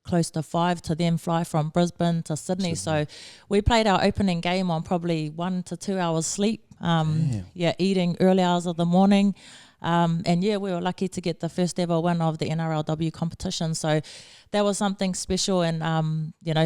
close to 5 to then fly from Brisbane to Sydney. So we played our opening game on probably 1 to 2 hours sleep. Eating early hours of the morning. We were lucky to get the first ever win of the NRLW competition. So that was something special, and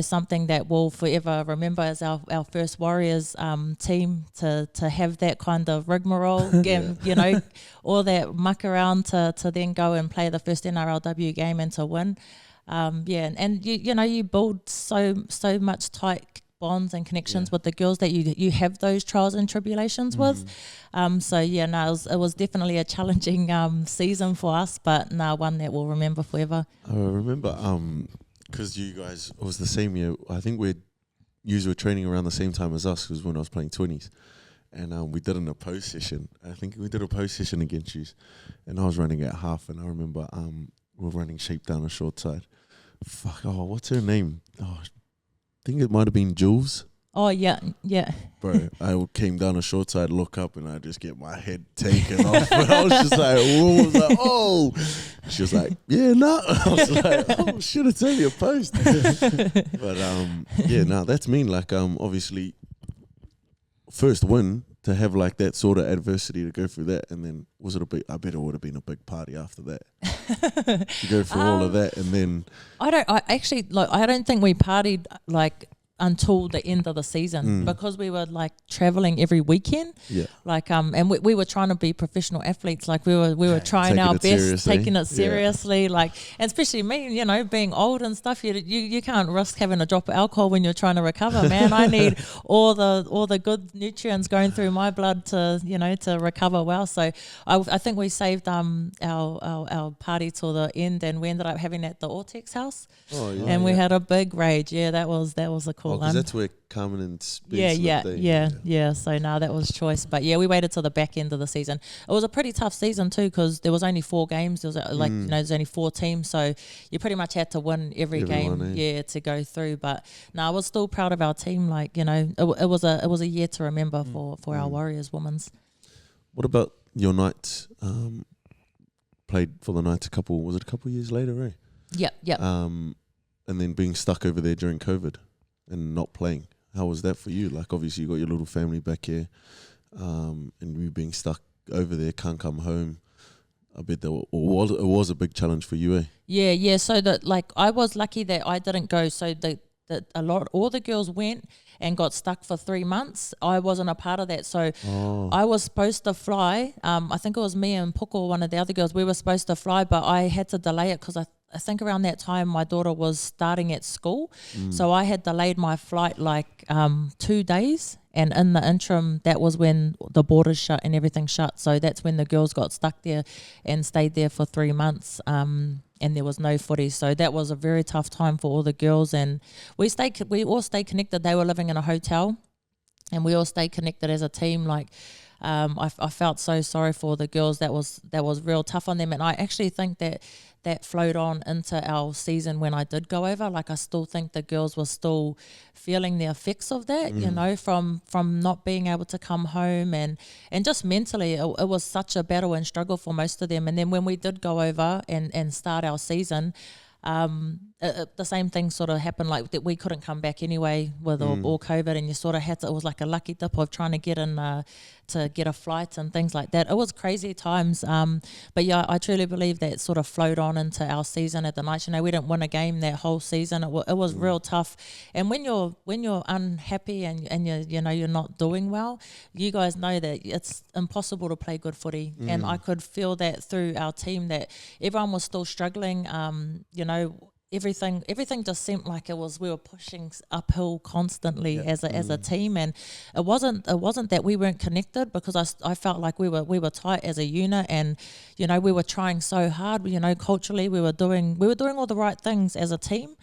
something that we'll forever remember as our first Warriors team to have that kind of rigmarole and all that muck around to then go and play the first NRLW game and to win. You build so much tight bonds and connections with the girls that you have those trials and tribulations with. It was definitely a challenging season for us, but one that we'll remember forever. I remember because you guys, it was the same year. I think you were training around the same time as us, because when I was playing 20s. And we did an opposed session. I think we did a post session against you, and I was running at half, and I remember we were running shape down a short side. What's her name? I think it might have been Jules. Oh, yeah. Bro, I came down a short side, look up, and I just get my head taken off. And I was just like, whoa. I was like, oh. She was like, yeah, no. I was like, oh, shit, it's only a post. But, that's mean. Like, obviously, first win, to have like that sort of adversity to go through that, and then was it a big? I bet it would have been a big party after that. To go through all of that, and then I don't think we partied like until the end of the season, because we were like traveling every weekend. Yeah. Like and we were trying to be professional athletes. Like we were trying our best, taking it seriously. Like, and especially me, being old and stuff. You can't risk having a drop of alcohol when you're trying to recover, man. I need all the good nutrients going through my blood to recover well. So I think we saved our party till the end, and we ended up having it at the Ortex house. Oh yeah. And we had a big rage. Yeah, that was a cool because that's where Carmen and Spence yeah. So that was choice, but we waited till the back end of the season. It was a pretty tough season too, because there was only 4 games. There was there's only 4 teams, so you pretty much had to win every game, to go through. But I was still proud of our team. Like it was a year to remember for our Warriors women's. What about your Knights? Played for the Knights a couple years later, eh? Yep. And then being stuck over there during COVID and not playing. How was that for you? Like, obviously you got your little family back here, and you being stuck over there, can't come home. I bet it was a big challenge for you, eh? Yeah. So I was lucky that I didn't go. So all the girls went and got stuck for 3 months. I wasn't a part of that. So I was supposed to fly. I think it was me and Puko, one of the other girls. We were supposed to fly, but I had to delay it because I think around that time my daughter was starting at school. So I had delayed my flight 2 days. And in the interim, that was when the borders shut and everything shut. So that's when the girls got stuck there and stayed there for 3 months. there was no footy. So that was a very tough time for all the girls, and we all stayed connected. They were living in a hotel, and we all stayed connected as a team. Like, I felt so sorry for the girls. That was real tough on them, and I actually think that flowed on into our season when I did go over. Like, I still think the girls were still feeling the effects of that, you know, from not being able to come home, and just mentally it was such a battle and struggle for most of them. And then when we did go over and start our season, the same thing sort of happened, like that we couldn't come back anyway with all COVID, and you sort of had to, it was like a lucky dip of trying to get in to get a flight and things like that. It was crazy times, but yeah, I truly believe that sort of flowed on into our season at the Knights. You know, we didn't win a game that whole season. It was real tough, and when you're unhappy and you're not doing well, you guys know that it's impossible to play good footy, and I could feel that through our team that everyone was still struggling. You know, everything just seemed like we were pushing uphill constantly as a team, and it wasn't that we weren't connected, because I felt like we were tight as a unit, and you know, we were trying so hard. You know, culturally we were doing all the right things as a team.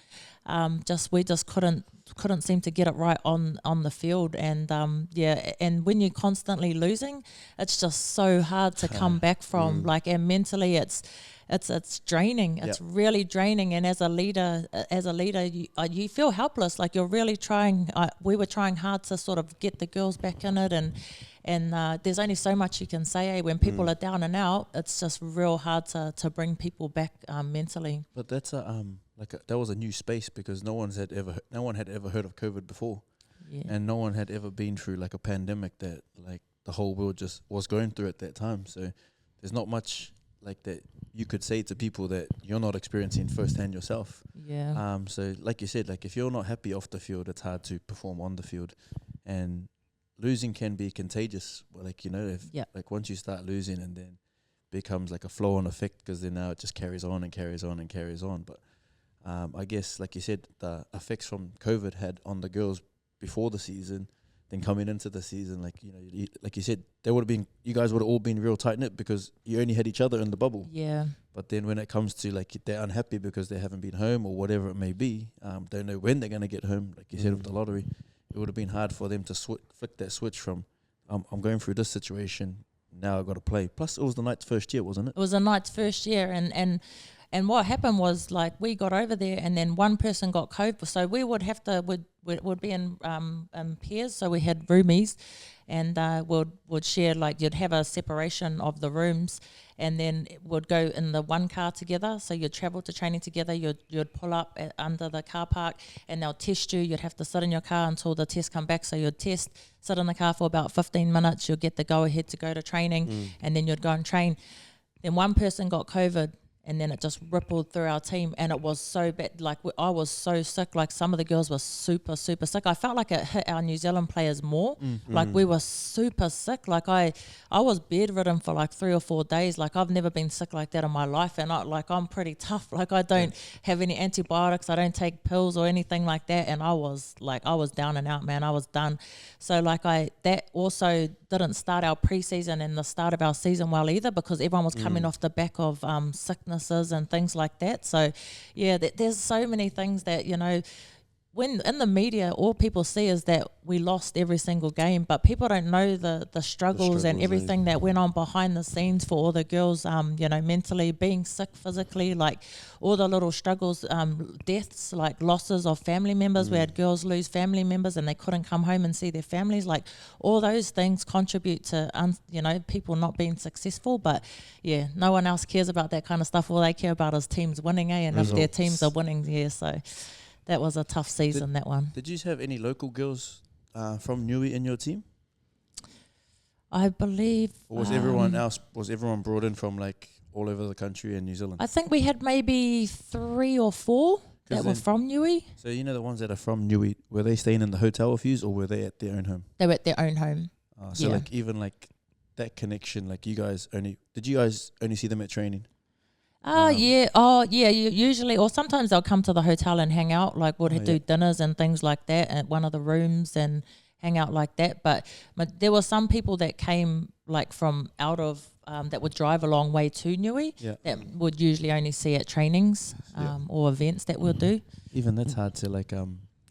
We just couldn't seem to get it right on the field, and and when you're constantly losing, it's just so hard to come back from. Like, and mentally it's draining. It's really draining, and as a leader, you feel helpless. Like, you're really trying. We were trying hard to sort of get the girls back in it, and there's only so much you can say. When people are down and out, it's just real hard to bring people back mentally. But that's that was a new space, because no one had ever heard of COVID before, and no one had ever been through like a pandemic that like the whole world just was going through at that time. So there's not much like that you could say to people that you're not experiencing firsthand yourself. Yeah. So like you said, like if you're not happy off the field, it's hard to perform on the field, and losing can be contagious. Like, you know, like once you start losing, and then becomes like a flow-on effect, because then now it just carries on and carries on and carries on. But I guess, like you said, the effects from COVID had on the girls before the season, then coming into the season, like, you know, like you said, you guys would have all been real tight-knit, because you only had each other in the bubble. Yeah. But then when it comes to, like, they're unhappy because they haven't been home or whatever it may be, don't know when they're going to get home, like you said, with the lottery, it would have been hard for them to flick that switch from, I'm going through this situation, now I've got to play. Plus, it was the Knights' first year, wasn't it? It was the Knights' first year, and what happened was, like, we got over there, and then one person got COVID, so we would have to would be in pairs. So we had roomies, and would share, like, you'd have a separation of the rooms, and then would go in the one car together. So you'd travel to training together. You'd pull up under the car park, and they'll test you. You'd have to sit in your car until the test come back. So you'd sit in the car for about 15 minutes. You'll get the go ahead to go to training, and then you'd go and train. Then one person got COVID, and then it just rippled through our team, and it was so bad. Like, I was so sick. Like, some of the girls were super, super sick. I felt like it hit our New Zealand players more. Like, we were super sick. Like, I was bedridden for like 3 or 4 days. Like, I've never been sick like that in my life, and I'm pretty tough. Like, I don't have any antibiotics. I don't take pills or anything like that. And I was down and out, man. I was done. So, like, that also didn't start our preseason and the start of our season well either, because everyone was coming off the back of sickness and things like that. So there's so many things that, you know, when in the media, all people see is that we lost every single game, but people don't know the struggles and everything that went on behind the scenes for all the girls, you know, mentally, being sick physically, like all the little struggles, deaths, like losses of family members. We had girls lose family members and they couldn't come home and see their families. Like, all those things contribute to, you know, people not being successful. But yeah, no one else cares about that kind of stuff. All they care about is teams winning, and if their teams are winning, so that was a tough season, that one. Did you have any local girls from Niue in your team? I believe. Or was everyone brought in from like all over the country and New Zealand? I think we had maybe 3 or 4 that were from Niue. So, you know, the ones that are from Niue, were they staying in the hotel with you, or were they at their own home? They were at their own home. So like, even like that connection, like, did you guys only see them at training? Usually, or sometimes they'll come to the hotel and hang out, like we'd do dinners and things like that at one of the rooms and hang out like that. But there were some people that came like from out of that would drive a long way to Niue that would usually only see at trainings or events that we'll do. Even that's hard to like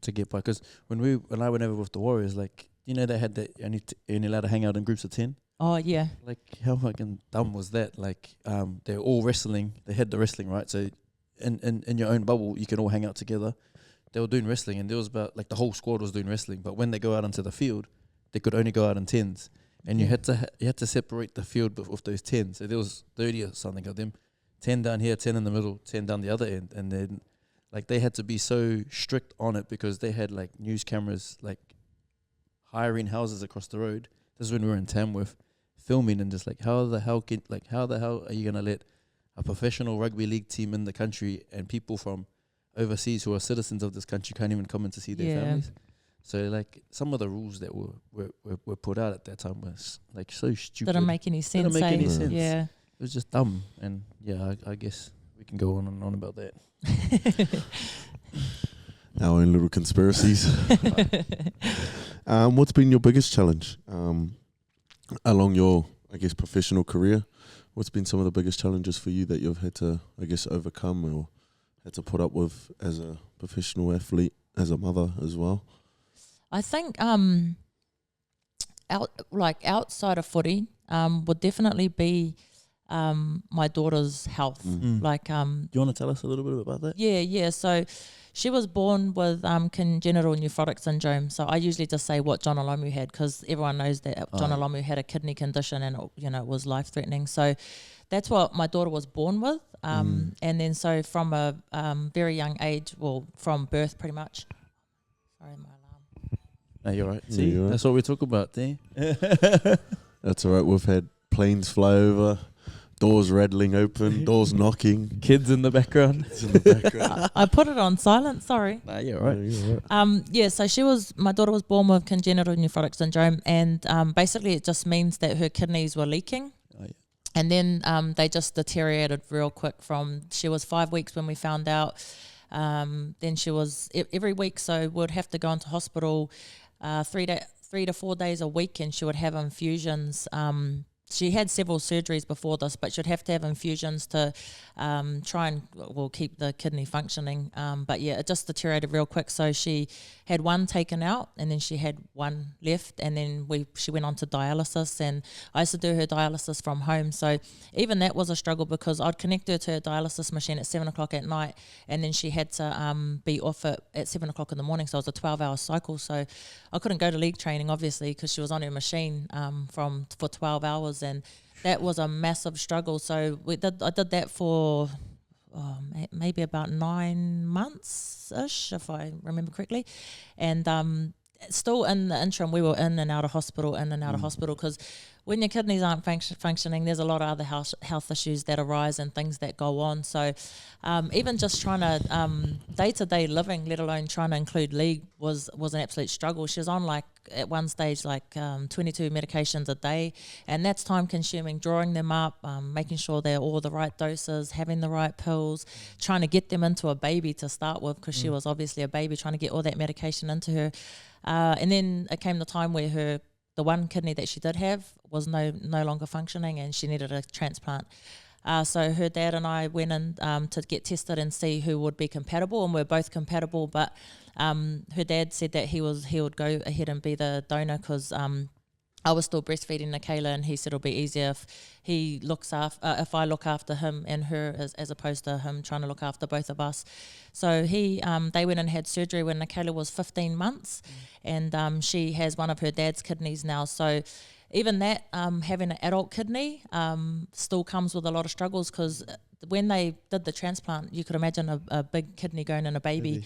to get by, because when I went over with the Warriors, like, you know, they had that you're only allowed to hang out in groups of 10. Oh yeah. Like, how fucking dumb was that? Like, they're all wrestling. They had the wrestling, right? So in your own bubble, you can all hang out together. They were doing wrestling, and there was about, like, the whole squad was doing wrestling. But when they go out onto the field, they could only go out in 10s. And you had to separate the field with those 10s. So there was 30 or something of them. 10 down here, 10 in the middle, 10 down the other end. And then, like, they had to be so strict on it because they had, like, news cameras, like, hiring houses across the road. This is when we were in Tamworth, filming, and just like, how the hell are you gonna let a professional rugby league team in the country and people from overseas who are citizens of this country can't even come in to see their families? So, like, some of the rules that were put out at that time was, like, so stupid. Didn't make any sense. Yeah. It was just dumb. And yeah, I guess we can go on and on about that. Our own little conspiracies. What's been your biggest challenge along your, I guess, professional career? What's been some of the biggest challenges for you that you've had to, I guess, overcome or had to put up with as a professional athlete, as a mother as well? I think outside of footy would definitely be my daughter's health. Like, do you want to tell us a little bit about that? Yeah. So she was born with congenital nephrotic syndrome. So I usually just say what John Alomu had, because everyone knows that John Alomu had a kidney condition, and it was life threatening. So that's what my daughter was born with. And then so from a very young age, well, from birth pretty much. Sorry, my alarm. No, you're right. Yeah, See, you're right. That's what we talk about there. That's all right. We've had planes fly over, doors rattling open, doors knocking. Kids in the background. I put it on silent, sorry. Nah, you're right. Yeah, you're right. So my daughter was born with congenital nephrotic syndrome, and basically it just means that her kidneys were leaking. Oh, yeah. And then they just deteriorated real quick. She was 5 weeks when we found out. Then she was every week, so we'd have to go into hospital 3 to 4 days a week, and she would have infusions. She had several surgeries before this, but she'd have to have infusions to try and keep the kidney functioning. But yeah, it just deteriorated real quick. So she had one taken out, and then she had one left, and then she went on to dialysis, and I used to do her dialysis from home. So even that was a struggle, because I'd connect her to her dialysis machine at 7 o'clock at night, and then she had to be off it at 7 o'clock in the morning. So it was a 12-hour cycle. So I couldn't go to league training, obviously, because she was on her machine for 12 hours. And that was a massive struggle. So I did that for maybe about 9 months-ish, if I remember correctly. And still in the interim, we were in and out of hospital, because when your kidneys aren't functioning, there's a lot of other health issues that arise and things that go on. So even just trying to day-to-day living, let alone trying to include league, was an absolute struggle. She was on, like, at one stage, like 22 medications a day, and that's time-consuming, drawing them up, making sure they're all the right doses, having the right pills, trying to get them into a baby to start with, because she was obviously a baby, trying to get all that medication into her. And then it came the time where the one kidney that she did have was no longer functioning, and she needed a transplant. So her dad and I went in to get tested and see who would be compatible, and we're both compatible. But her dad said that he would go ahead and be the donor, because I was still breastfeeding Nikayla, and he said it'll be easier if if I look after him and her as opposed to him trying to look after both of us. So they went and had surgery when Nikayla was 15 months, and she has one of her dad's kidneys now. So even that, having an adult kidney still comes with a lot of struggles, because when they did the transplant, you could imagine a big kidney going in a baby.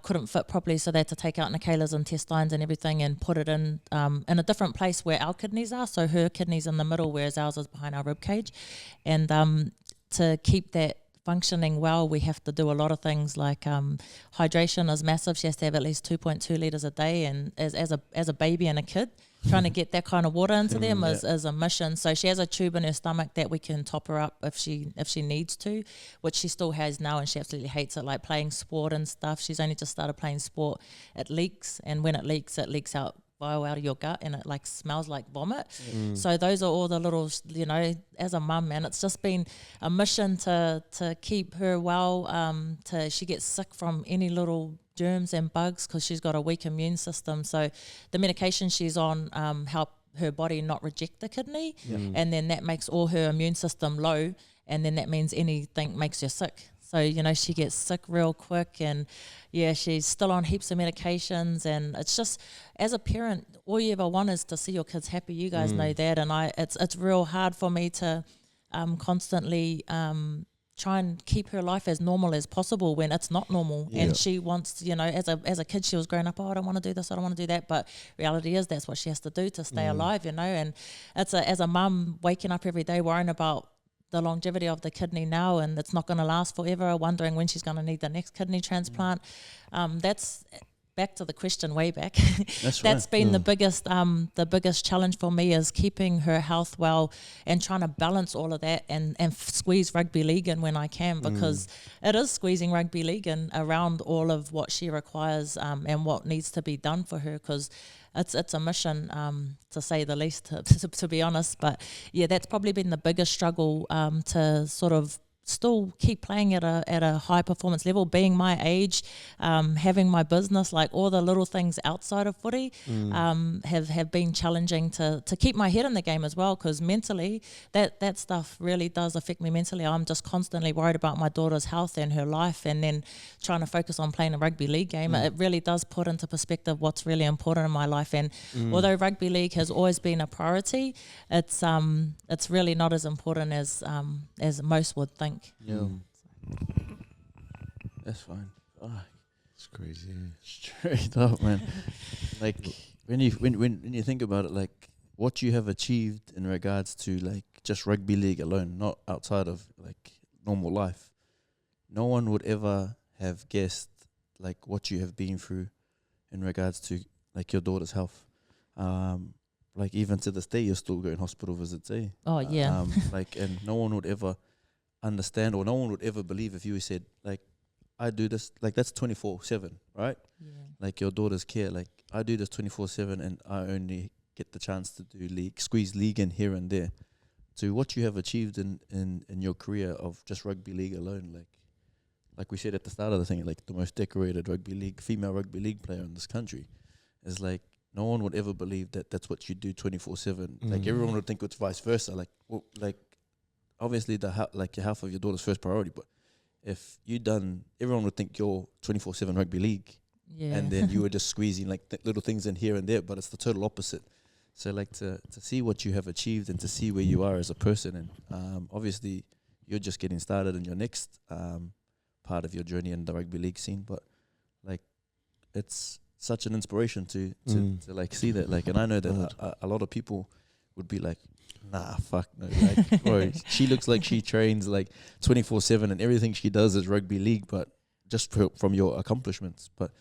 Couldn't fit properly, so they had to take out Nikayla's intestines and everything and put it in a different place where our kidneys are. So her kidney's in the middle, whereas ours is behind our rib cage. And to keep that functioning well, we have to do a lot of things, like hydration is massive. She has to have at least 2.2 litres a day, and as a baby and a kid, trying to get that kind of water into them is a mission. So she has a tube in her stomach that we can top her up if she needs to, which she still has now, and she absolutely hates it, like playing sport and stuff. She's only just started playing sport. It leaks, and when it leaks out bile out of your gut and it like smells like vomit. So those are all the little, you know, as a mum, man, it's just been a mission to keep her well, she gets sick from any little germs and bugs because she's got a weak immune system. So the medication she's on help her body not reject the kidney, and then that makes all her immune system low, and then that means anything makes her sick. So, you know, she gets sick real quick, and yeah, she's still on heaps of medications, and it's just, as a parent, all you ever want is to see your kids happy. You guys know that, and it's real hard for me to constantly try and keep her life as normal as possible when it's not normal. And she wants to, you know, as a kid she was growing up, I don't want to do this, I don't want to do that, but reality is that's what she has to do to stay alive, you know. And it's as a mum waking up every day worrying about the longevity of the kidney now, and it's not going to last forever, wondering when she's going to need the next kidney transplant. That's back to the question way back. That's been the biggest challenge for me, is keeping her health well and trying to balance all of that and squeeze rugby league in when I can, because it is squeezing rugby league in around all of what she requires and what needs to be done for her, because it's a mission, to say the least, to be honest. But yeah, that's probably been the biggest struggle, to sort of still keep playing at a high performance level, being my age, having my business, like all the little things outside of footy have been challenging to keep my head in the game as well, because mentally that stuff really does affect me mentally. I'm just constantly worried about my daughter's health and her life, and then trying to focus on playing a rugby league game. It really does put into perspective what's really important in my life, and although rugby league has always been a priority, it's really not as important as most would think. Yeah, that's fine. It's crazy. Straight up, man. Like when you think about it, like what you have achieved in regards to like just rugby league alone, not outside of like normal life, no one would ever have guessed like what you have been through in regards to like your daughter's health. Like even to this day, you're still going hospital visits, eh? Oh yeah. Like, and no one would ever understand, or no one would ever believe if you said like, I do this, like that's 24/7, right? Yeah. Like your daughter's care, like I do this 24/7, and I only get the chance to do squeeze league in here and there. To what you have achieved in your career of just rugby league alone, like we said at the start of the thing, like the most decorated female rugby league player in this country, is like no one would ever believe that that's what you do 24/7. Like everyone would think it's vice versa. Like, well, like obviously your health of your daughter's first priority, but if everyone would think you're 24/7 rugby league, and then you were just squeezing like little things in here and there, but it's the total opposite. So like to see what you have achieved and to see where you are as a person, and obviously you're just getting started in your next part of your journey in the rugby league scene, but like it's such an inspiration to like see that, like, and I know that a lot of people would be like, nah, fuck no, like, bro, she looks like she trains like 24/7 and everything she does is rugby league, but just from your accomplishments. But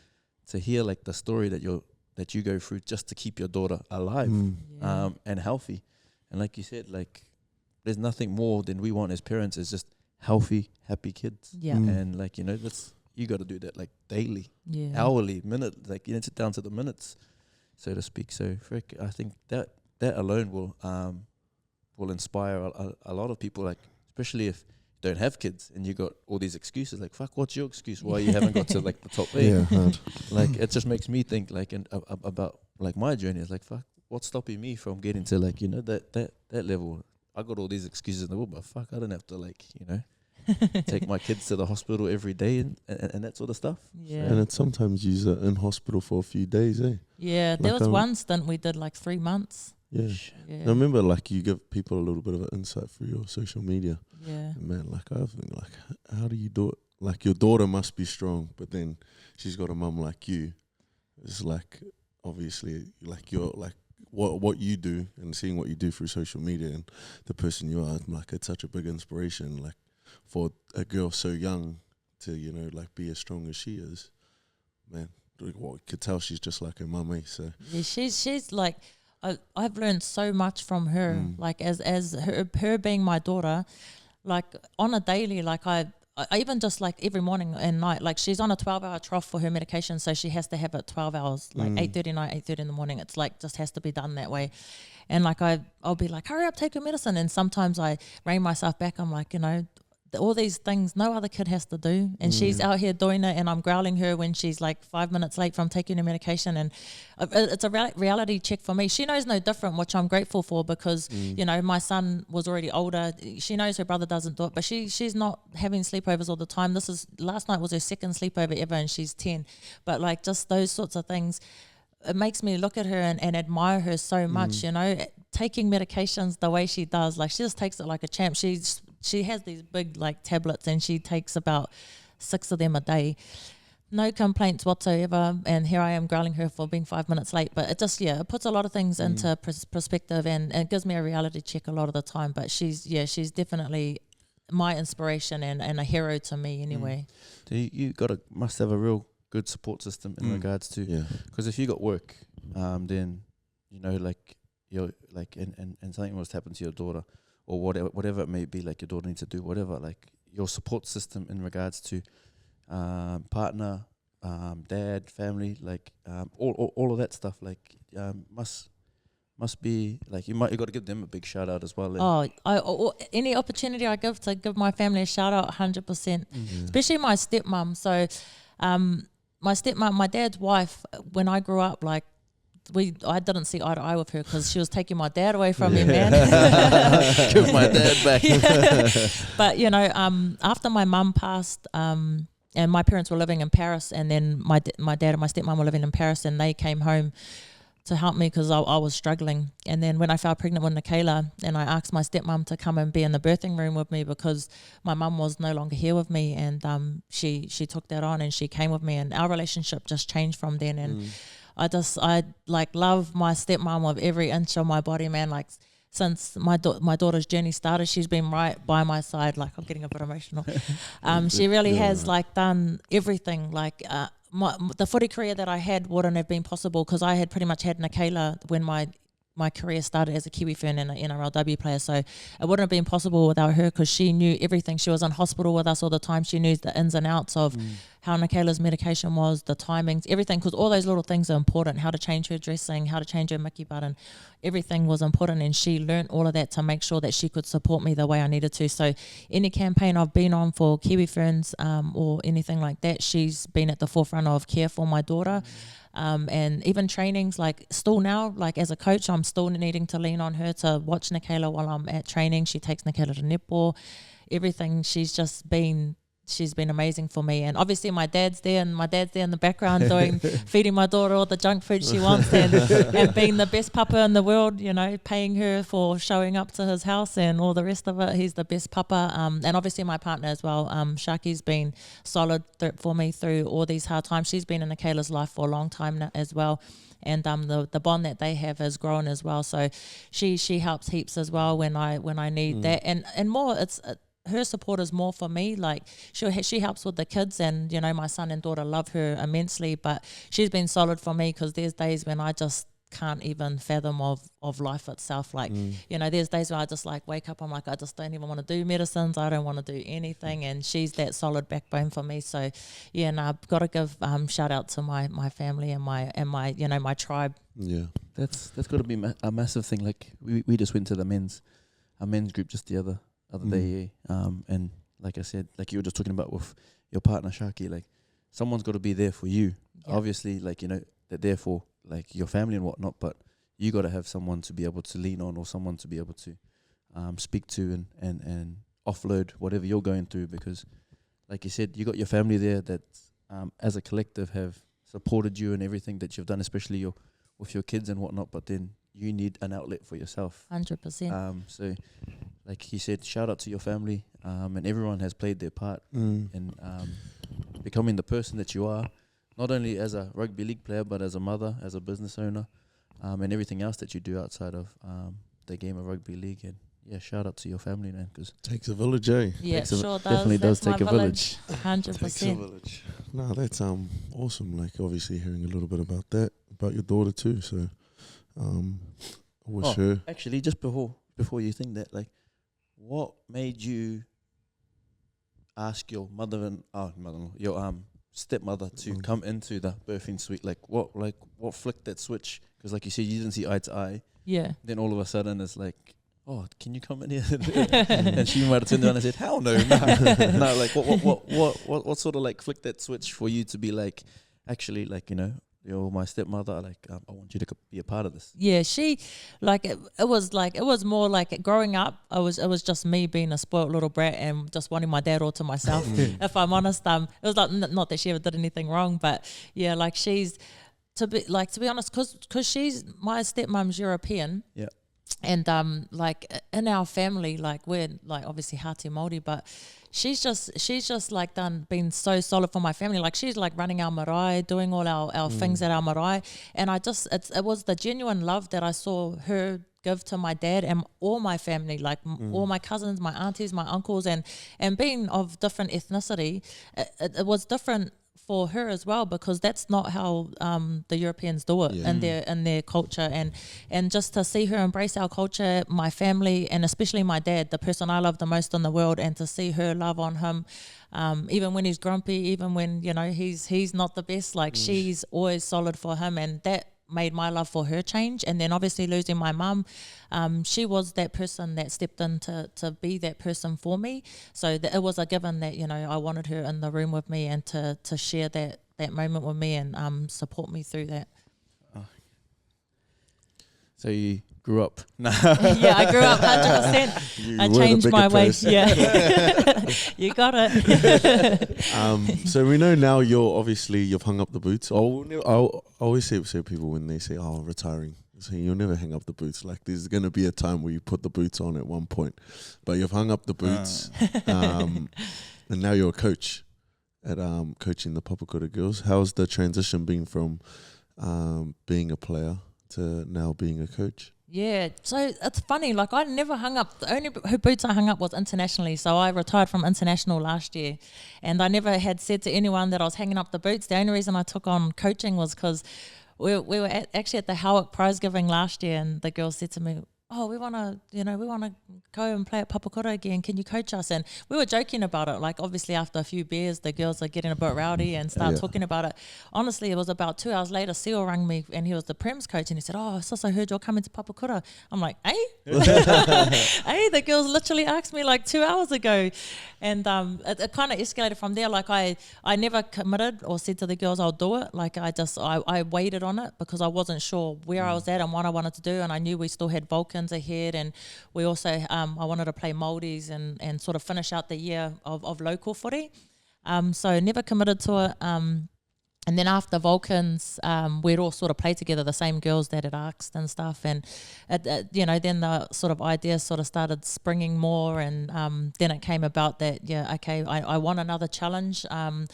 to hear like the story that you go through just to keep your daughter alive and healthy, and like you said, like there's nothing more than we want as parents is just healthy, happy kids. And like, you know, you got to do that like daily, hourly, minute, like, you know, sit down to the minutes, so to speak. So frick, I think that alone will inspire a lot of people, like especially if you don't have kids and you got all these excuses, like fuck, what's your excuse why you haven't got to like the top 8? Like it just makes me think like about like my journey. Is like, fuck, what's stopping me from getting to like, you know, that level? I got all these excuses in the world, but fuck, I don't have to like, you know, take my kids to the hospital every day and that sort of stuff. And it's sometimes you're in hospital for a few days, eh? Yeah, there was one stint we did like 3 months. I remember like you give people a little bit of an insight through your social media. And man, like I think like, how do you do it? Like your daughter must be strong, but then she's got a mum like you. It's like obviously like you're like what you do, and seeing what you do through social media and the person you are, like it's such a big inspiration, like for a girl so young to, you know, like be as strong as she is. Man, you could tell she's just like her mum, eh? So yeah, she's like, I've learned so much from her, like as her being my daughter, like on a daily, like I even just like every morning and night, like she's on a 12-hour trough for her medication, so she has to have it 12 hours, like 8:30 night, 8:30 in the morning. It's like just has to be done that way. And like I'll be like, hurry up, take your medicine. And sometimes I rein myself back. I'm like, all these things no other kid has to do, and she's out here doing it, and I'm growling her when she's like 5 minutes late from taking her medication. And it's a reality check for me. She knows no different, which I'm grateful for, because my son was already older. She knows her brother doesn't do it, but she's not having sleepovers all the time. Last night was her second sleepover ever, and she's 10. But like just those sorts of things, it makes me look at her and admire her so much, taking medications the way she does. Like she just takes it like a champ. She has these big like tablets, and she takes about 6 of them a day. No complaints whatsoever. And here I am growling her for being 5 minutes late. But it just, it puts a lot of things into perspective, and it gives me a reality check a lot of the time. But she's definitely my inspiration and a hero to me anyway. So you must have a real good support system in regards to, because if you got work, then, like you're like, and something must happen to your daughter, or whatever it may be, like your daughter needs to do whatever, like your support system in regards to partner, dad, family, like all of that stuff, like must be like you got to give them a big shout out as well. Any opportunity I give my family a shout out, 100%, especially my stepmom. So my stepmom, my dad's wife, when I grew up, like I didn't see eye to eye with her because she was taking my dad away from me, man. Give my dad back. But after my mum passed, and my parents were living in Paris, and then my dad and my stepmom were living in Paris, and they came home to help me because I was struggling. And then when I fell pregnant with Nikayla, and I asked my stepmom to come and be in the birthing room with me because my mum was no longer here with me, and she took that on and she came with me, and our relationship just changed from then. And I like love my stepmom with every inch of my body, man. Like since my daughter's journey started, she's been right by my side. Like I'm getting a bit emotional. She really has like done everything. Like the footy career that I had wouldn't have been possible because I had pretty much had Nikayla when my career started as a Kiwi Fern and an NRLW player, so it wouldn't have been possible without her because she knew everything. She was in hospital with us all the time. She knew the ins and outs of how Nikayla's medication was, the timings, everything, because all those little things are important, how to change her dressing, how to change her Mickey button, everything was important, and she learnt all of that to make sure that she could support me the way I needed to. So any campaign I've been on for Kiwi Ferns or anything like that, she's been at the forefront of care for my daughter. And even trainings, like still now, like as a coach, I'm still needing to lean on her to watch Nikayla while I'm at training. She takes Nikayla to netball, everything. She's been amazing for me. And obviously my dad's there in the background feeding my daughter all the junk food she wants and being the best papa in the world, paying her for showing up to his house and all the rest of it. He's the best papa. And obviously my partner as well. Shaki's been solid for me through all these hard times. She's been in Nikayla's life for a long time now as well. And the bond that they have has grown as well. So she helps heaps as well when I need that. And more, her support is more for me. Like she helps with the kids, and my son and daughter love her immensely, but she's been solid for me because there's days when I just can't even fathom of life itself. Like there's days where I just like wake up, I'm like, I just don't even want to do medicines, I don't want to do anything, and she's that solid backbone for me. So and I've got to give shout out to my family and my my tribe. That's got to be a massive thing. Like we just went to our men's group just the other day, and like I said, like you were just talking about with your partner Shaki, like someone's got to be there for you. Obviously, like they're there for like your family and whatnot, but you got to have someone to be able to lean on, or someone to be able to speak to and offload whatever you're going through, because like you said, you got your family there that as a collective have supported you in everything that you've done, especially with your kids and whatnot, but then you need an outlet for yourself. 100%. So like he said, shout out to your family, and everyone has played their part in becoming the person that you are, not only as a rugby league player, but as a mother, as a business owner, and everything else that you do outside of the game of rugby league. And shout out to your family, man, because takes a village, eh? Yeah, sure does. Definitely does take a village. 100%. Takes a village. No, that's awesome. Like obviously hearing a little bit about that, about your daughter too. So I wish her. Actually, just before you think that, like, what made you ask your your stepmother to come into the birthing suite? Like what flicked that switch? Because like you said, you didn't see eye to eye. Yeah. Then all of a sudden it's like, oh, can you come in here? And she might have turned around and said, hell no, no. Like what sort of like flicked that switch for you to be like, actually, like, you know, you're my stepmother, like I want you to be a part of this. Yeah, she it was more like growing up. It was just me being a spoiled little brat and just wanting my dad all to myself. If I'm honest, it was like not that she ever did anything wrong, but yeah, like to be honest, because she's my stepmom's European. Yeah. And like in our family, like we're like obviously Hati Māori, but she's just like been so solid for my family. Like she's like running our marae, doing all our things at our marae, and it was the genuine love that I saw her give to my dad and all my family, like all my cousins, my aunties, my uncles, and being of different ethnicity, it was different for her as well, because that's not how the Europeans do it in their culture, and just to see her embrace our culture, my family, and especially my dad, the person I love the most in the world, and to see her love on him, even when he's grumpy, even when, you know, he's not the best, like she's always solid for him, and that made my love for her change. And then obviously losing my mum, she was that person that stepped in to be that person for me. So it was a given that, you know, I wanted her in the room with me and to share that moment with me and support me through that. So you grew up. Yeah, I grew up 100%. I changed my ways. Yeah, you got it. So we know now you've hung up the boots. I always say people when they say, "Oh, retiring," so you'll never hang up the boots. Like there's going to be a time where you put the boots on at one point, but you've hung up the boots, and now you're a coach at coaching the Papakura girls. How's the transition been from being a player to now being a coach? Yeah, so it's funny, like I never hung up, the only boots I hung up was internationally, so I retired from international last year, and I never had said to anyone that I was hanging up the boots. The only reason I took on coaching was because we were actually at the Howick prize giving last year, and the girls said to me, oh, we want to go and play at Papakura again. Can you coach us? And we were joking about it. Like, obviously, after a few beers, the girls are getting a bit rowdy and start talking about it. Honestly, it was about 2 hours later, Seal rang me, and he was the Prem's coach, and he said, oh, sis, I heard you're coming to Papakura. I'm like, eh? Hey, the girls literally asked me like 2 hours ago. And it kind of escalated from there. Like, I never committed or said to the girls I'll do it. Like, I waited on it because I wasn't sure where I was at and what I wanted to do. And I knew we still had Vulcans ahead, and we also I wanted to play Māoris and sort of finish out the year of local footy. So never committed to it. And then after Vulcans, we'd all sort of play together, the same girls that had asked and stuff. And, then the sort of idea sort of started springing more. And then it came about that, I want another challenge. I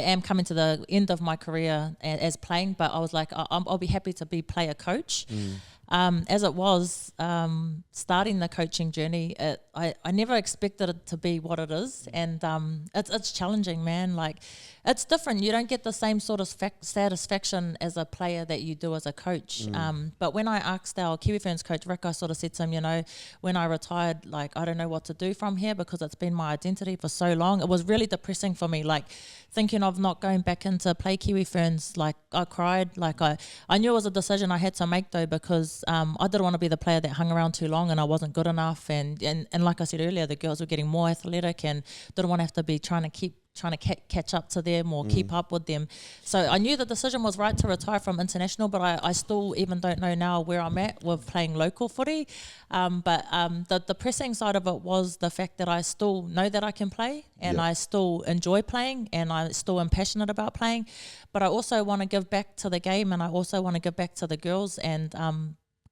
am coming to the end of my career as playing, but I was like, I'll be happy to be player coach. As it was starting the coaching journey, I never expected it to be what it is, and it's challenging, man. Like, it's different. You don't get the same sort of satisfaction as a player that you do as a coach. But when I asked our Kiwi Ferns coach Rick, I sort of said to him, when I retired, like, I don't know what to do from here because it's been my identity for so long. It was really depressing for me, like thinking of not going back into play Kiwi Ferns. Like, I cried. Like, I knew it was a decision I had to make though, because I didn't want to be the player that hung around too long and I wasn't good enough. And like I said earlier, the girls were getting more athletic and didn't want to have to be trying to catch up to them or keep up with them. So I knew the decision was right to retire from international, but I still even don't know now where I'm at with playing local footy. But the depressing side of it was the fact that I still know that I can play and I still enjoy playing and I still am passionate about playing. But I also want to give back to the game and I also want to give back to the girls, and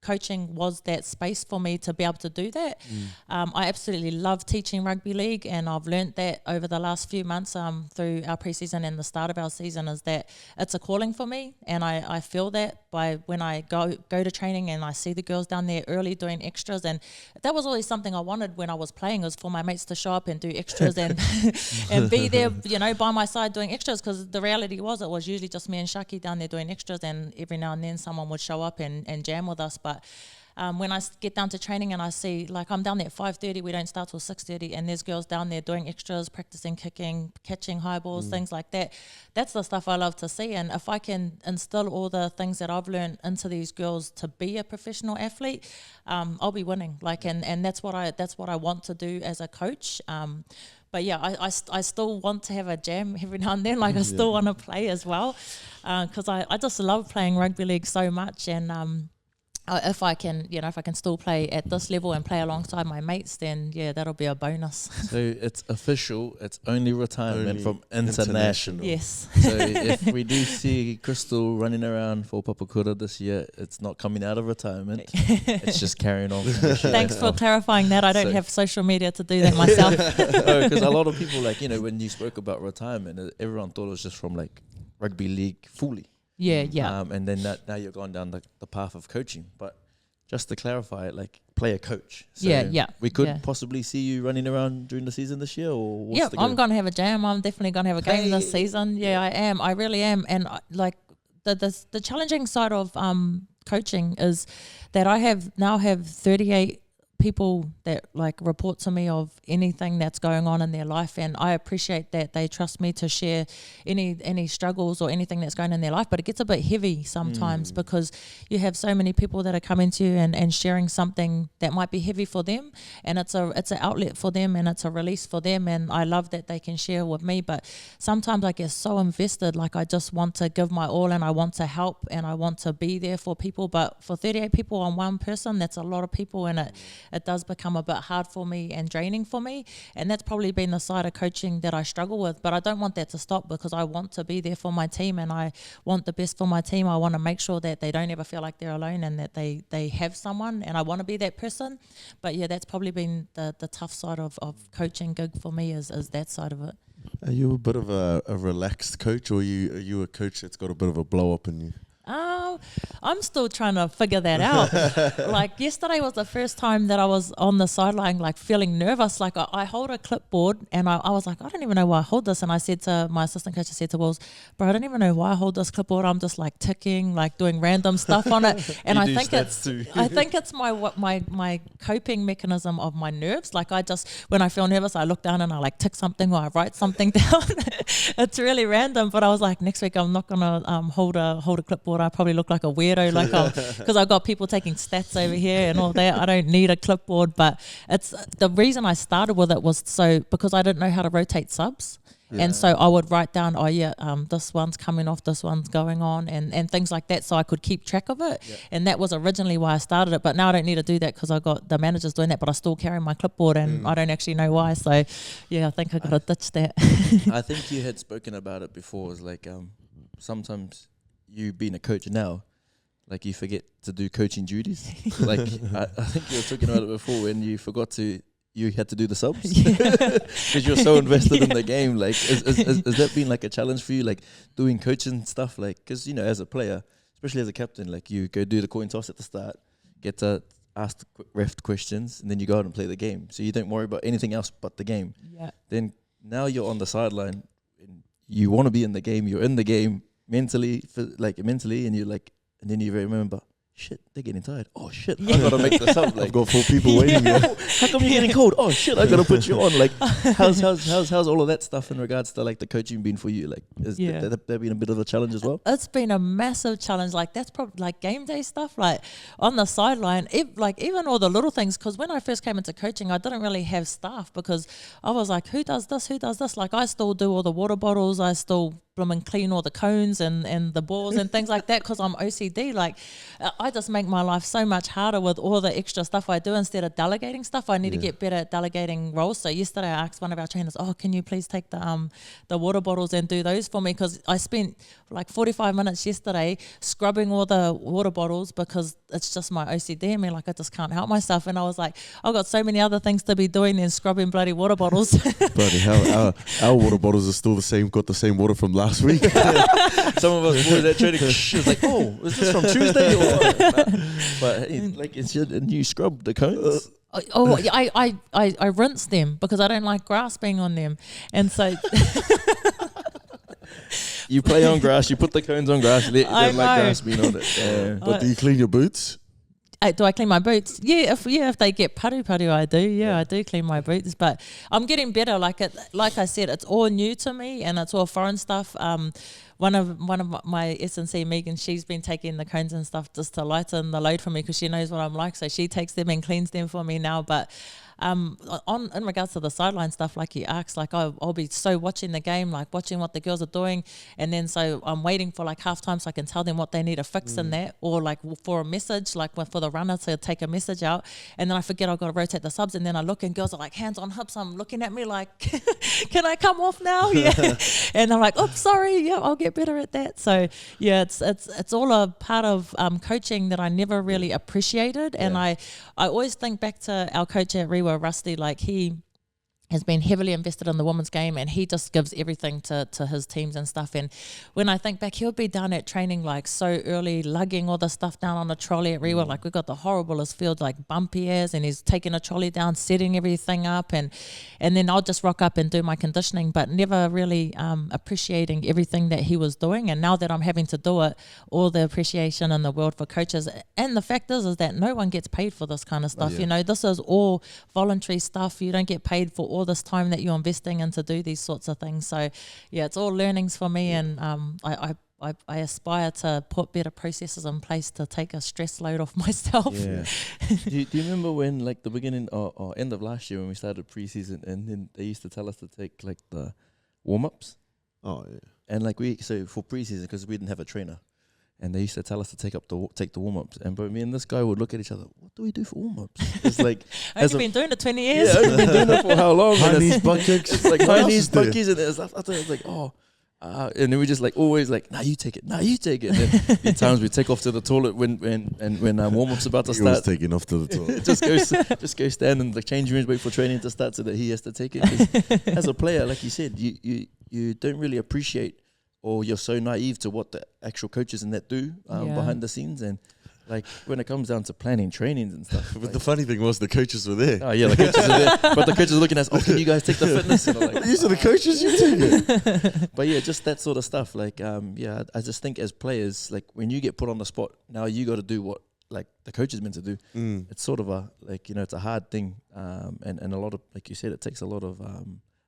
coaching was that space for me to be able to do that. I absolutely love teaching rugby league, and I've learnt that over the last few months through our preseason and the start of our season, is that it's a calling for me, and I feel that by when I go to training and I see the girls down there early doing extras. And that was always something I wanted when I was playing, was for my mates to show up and do extras and and be there, by my side doing extras, because the reality was it was usually just me and Shaki down there doing extras, and every now and then someone would show up and jam with us. But when I get down to training and I see, like, I'm down there at 5:30, we don't start till 6:30, and there's girls down there doing extras, practicing kicking, catching high balls, things like that. That's the stuff I love to see. And if I can instill all the things that I've learned into these girls to be a professional athlete, I'll be winning. Like, and that's what I want to do as a coach. But yeah, I still want to have a jam every now and then. Like, I still want to play as well, because I just love playing rugby league so much. And if I can still play at this level and play alongside my mates, then yeah, that'll be a bonus. So it's official. It's only retirement from international. Yes. So if we do see Krystal running around for Papakura this year, it's not coming out of retirement. It's just carrying on. Thanks for clarifying that. I don't have social media to do that myself. Because a lot of people, like, when you spoke about retirement, everyone thought it was just from like rugby league fully. Yeah. And then now you're going down the path of coaching. But just to clarify it, like, play a coach. So we could possibly see you running around during the season this year, or what's the I'm going to have a jam. I'm definitely going to have a game this season. Yeah, I am. I really am. And like the challenging side of coaching is that I have 38 people that like report to me of anything that's going on in their life, and I appreciate that they trust me to share any struggles or anything that's going on in their life. But it gets a bit heavy sometimes because you have so many people that are coming to you and sharing something that might be heavy for them, and it's an outlet for them and it's a release for them, and I love that they can share with me. But sometimes I get so invested, like I just want to give my all and I want to help and I want to be there for people. But for 38 people on one person, that's a lot of people, and it does become a bit hard for me and draining for me. And that's probably been the side of coaching that I struggle with. But I don't want that to stop, because I want to be there for my team and I want the best for my team. I want to make sure that they don't ever feel like they're alone and that they have someone, and I want to be that person. But yeah, that's probably been the tough side of coaching gig for me is that side of it. Are you a bit of a relaxed coach, or are you a coach that's got a bit of a blow up in you? I'm still trying to figure that out. Like, yesterday was the first time that I was on the sideline, like, feeling nervous. Like, I hold a clipboard and I was like, I don't even know why I hold this. And I said to my assistant coach, I said to Wills, bro, I don't even know why I hold this clipboard. I'm just like ticking, like doing random stuff on it. And I think it's my coping mechanism of my nerves. Like, when I feel nervous, I look down and I like tick something or I write something down. It's really random. But I was like, next week I'm not gonna hold a clipboard. I probably look like a weirdo, like, because I've got people taking stats over here and all that. I don't need a clipboard. But it's the reason I started with it was because I didn't know how to rotate subs. And so I would write down, this one's coming off, this one's going on, and things like that, so I could keep track of it. And that was originally why I started it. But now I don't need to do that because I got the managers doing that, but I still carry my clipboard and I don't actually know why. So yeah, I think I got to ditch that. I think you had spoken about it before. It's like sometimes you being a coach now, like, you forget to do coaching duties. Like, I think you were talking about it before when you had to do the subs because you're so invested in the game. Like, has that been like a challenge for you, like doing coaching stuff? Like, because as a player, especially as a captain, like, you go do the coin toss at the start, get to ask the ref questions, and then you go out and play the game. So you don't worry about anything else but the game. Yeah. Then now you're on the sideline, and you want to be in the game. You're in the game mentally, and you're like, and then you remember, shit, they're getting tired. Oh shit, I gotta make this up. Like, I've got 4 people waiting. How come you're getting cold? Oh shit, I gotta put you on. Like, how's all of that stuff in regards to like the coaching been for you? Like, has that been a bit of a challenge as well? It's been a massive challenge. Like, that's probably like game day stuff. Like, on the sideline, even all the little things. Because when I first came into coaching, I didn't really have staff because I was like, who does this? Like, I still do all the water bottles. I still and clean all the cones and the balls and things like that because I'm OCD. Like, I just make my life so much harder with all the extra stuff I do instead of delegating stuff. I need to get better at delegating roles. So yesterday I asked one of our trainers, can you please take the water bottles and do those for me? Because I spent like 45 minutes yesterday scrubbing all the water bottles because it's just my OCD. I mean, like, I just can't help myself. And I was like, I've got so many other things to be doing than scrubbing bloody water bottles. Bloody hell, our water bottles are still the same, got the same water from last week. Some of us boys at training, was like, is this from Tuesday? But like, and you scrub the cones? I rinse them because I don't like grass being on them. And so... You play on grass, you put the cones on grass, let them like grass being on it. But do you clean your boots? Do I clean my boots? If they get paru, I do. Yeah, I do clean my boots. But I'm getting better. Like I said, it's all new to me and it's all foreign stuff. One of my S&C, Megan, she's been taking the cones and stuff just to lighten the load for me because she knows what I'm like. So she takes them and cleans them for me now. But in regards to the sideline stuff, like you asked, like I'll be so watching the game, like watching what the girls are doing, and then so I'm waiting for like halftime so I can tell them what they need to fix in that, or like for a message, like for the runner to take a message out, and then I forget I've got to rotate the subs, and then I look and girls are like hands on hips, I'm looking at me like, can I come off now? Yeah, and I'm like, oh sorry, yeah, I'll get better at that. So yeah, it's all a part of coaching that I never really appreciated, and I always think back to our coach at Rewa, Rusty, like he has been heavily invested in the women's game and he just gives everything to his teams and stuff. And when I think back, he'll be down at training like so early, lugging all the stuff down on a trolley at Rewa. Like we've got the horriblest field, like bumpy as, and he's taking a trolley down, setting everything up, and then I'll just rock up and do my conditioning, but never really appreciating everything that he was doing. And now that I'm having to do it, all the appreciation in the world for coaches. And the fact is that no one gets paid for this kind of stuff. You know, this is all voluntary stuff. You don't get paid for all this time that you're investing in to do these sorts of things. So yeah, it's all learnings for me, and I aspire to put better processes in place to take a stress load off myself. Yeah. do you remember when like the beginning or end of last year when we started preseason, and then they used to tell us to take like the warm-ups? Oh yeah. And like so for preseason, because we didn't have a trainer, and they used to tell us to take the warm-ups, and but me and this guy would look at each other, what do we do for warm-ups? It's like I've been doing it 20 years. Yeah, I've been doing it for how long? High knees, butt kicks. It's like high knees, butt kicks, and it's like and then we just like always like, nah, you take it. And then in times we take off to the toilet when warm-up's about to He was start. taking off to the toilet. just go stand in the change rooms, wait for training to start so that he has to take it. 'Cause as a player, like you said, you don't really appreciate, or you're so naive to what the actual coaches in that do behind the scenes. And like when it comes down to planning trainings and stuff. But like, the funny thing was the coaches were there. oh yeah, the coaches are there. But the coaches are looking at us, can you guys take the fitness? And I'm like, These are the coaches, you take it. but yeah, just that sort of stuff. Like, I just think as players, like when you get put on the spot, now you got to do what like the coach is meant to do. It's sort of a, like, you know, it's a hard thing. And a lot of, like you said, it takes a lot of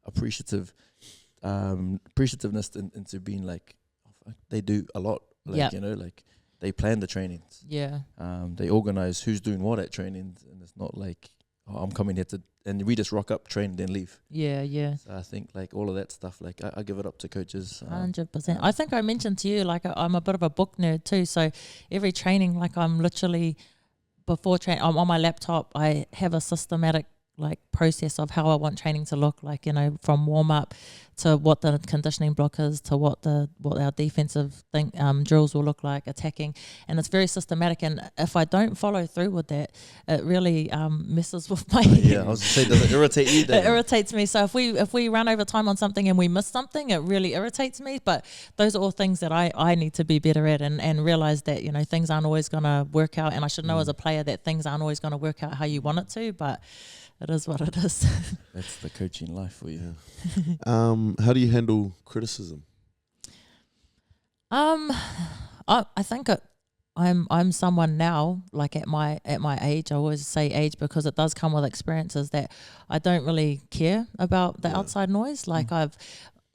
appreciativeness into being like, oh, fuck, they do a lot. Like, you know, like they plan the trainings. Yeah. They organize who's doing what at trainings, and it's not like, oh, I'm coming here and we just rock up, train, then leave. Yeah. So I think like all of that stuff, like I give it up to coaches. 100%. I think I mentioned to you, like I'm a bit of a book nerd too. So every training, like I'm literally before training, I'm on my laptop. I have a systematic like process of how I want training to look like, you know, from warm up to what the conditioning block is to what our defensive drills will look like, attacking, and it's very systematic. And if I don't follow through with that, it really messes with my yeah, I was gonna say, does it irritate you? It irritates me. So if we run over time on something and we miss something, it really irritates me. But those are all things that I need to be better at, and realize that, you know, things aren't always gonna work out, and I should know as a player that things aren't always gonna work out how you want it to, but it is what it is. That's the coaching life for you. How do you handle criticism? I think I'm someone now, like at my age, I always say age because it does come with experiences, that I don't really care about the outside noise. Like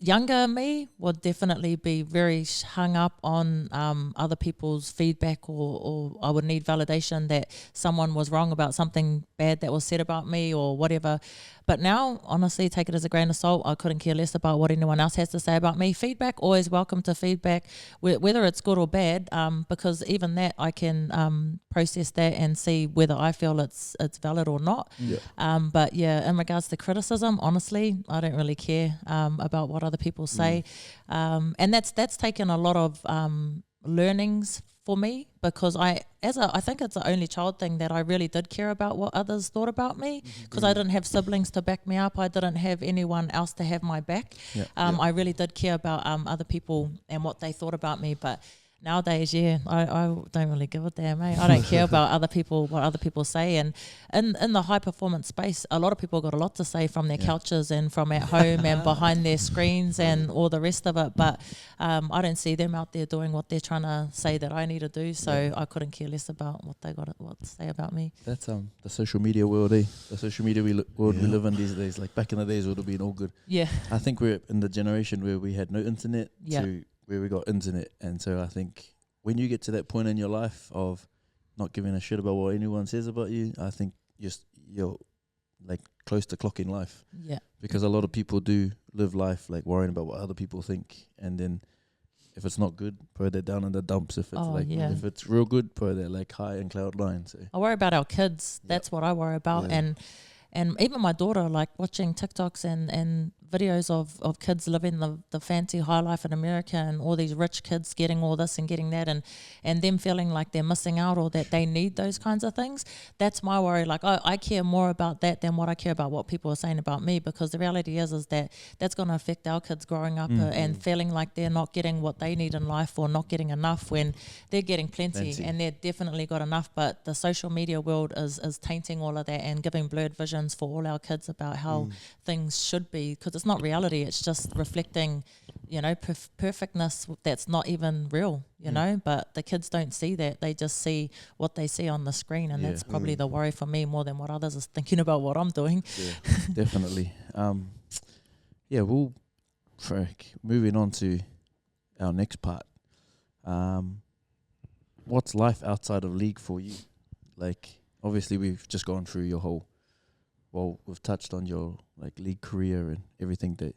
younger me would definitely be very hung up on other people's feedback, or I would need validation that someone was wrong about something bad that was said about me or whatever. But now, honestly, take it as a grain of salt. I couldn't care less about what anyone else has to say about me. Feedback, always welcome to feedback, whether it's good or bad, because even that I can process that and see whether I feel it's valid or not. But yeah, in regards to criticism, honestly, I don't really care about what other people say, and that's taken a lot of learnings for me, because I think it's the only child thing that I really did care about what others thought about me, because I didn't have siblings to back me up. I didn't have anyone else to have my back. I really did care about other people and what they thought about me. But nowadays, I don't really give a damn, mate. I don't care about what other people say. And in the high performance space, a lot of people got a lot to say from their couches and from at home and behind their screens and all the rest of it. But I don't see them out there doing what they're trying to say that I need to do. So I couldn't care less about what they got to say about me. That's the social media world, eh? The social media world we live in these days. Like back in the days, it would have been all good. Yeah. I think we're in the generation where we had no internet Yeah. to where we got internet, and so I think when you get to that point in your life of not giving a shit about what anyone says about you, I think you're like close to clocking life. Yeah. Because a lot of people do live life like worrying about what other people think, and then if it's not good, probably they're down in the dumps. If it's if it's real good, probably they're like high in cloud nine. So I worry about our kids. That's what I worry about. And even my daughter, like watching TikToks and videos of kids living the fancy high life in America, and all these rich kids getting all this and getting that, and them feeling like they're missing out or that they need those kinds of things. That's my worry. Like I care more about that than what I care about what people are saying about me, because the reality is that that's going to affect our kids growing up and feeling like they're not getting what they need in life or not getting enough when they're getting plenty. And they're definitely got enough. But the social media world is tainting all of that and giving blurred visions for all our kids about how things should be, because it's not reality. It's just reflecting, perfectness that's not even real, you know. But the kids don't see that. They just see what they see on the screen, and that's probably the worry for me more than what others is thinking about what I'm doing. Yeah, definitely. We'll moving on to our next part. What's life outside of league for you? Like, obviously we've just gone through your whole, we've touched on your like league career and everything that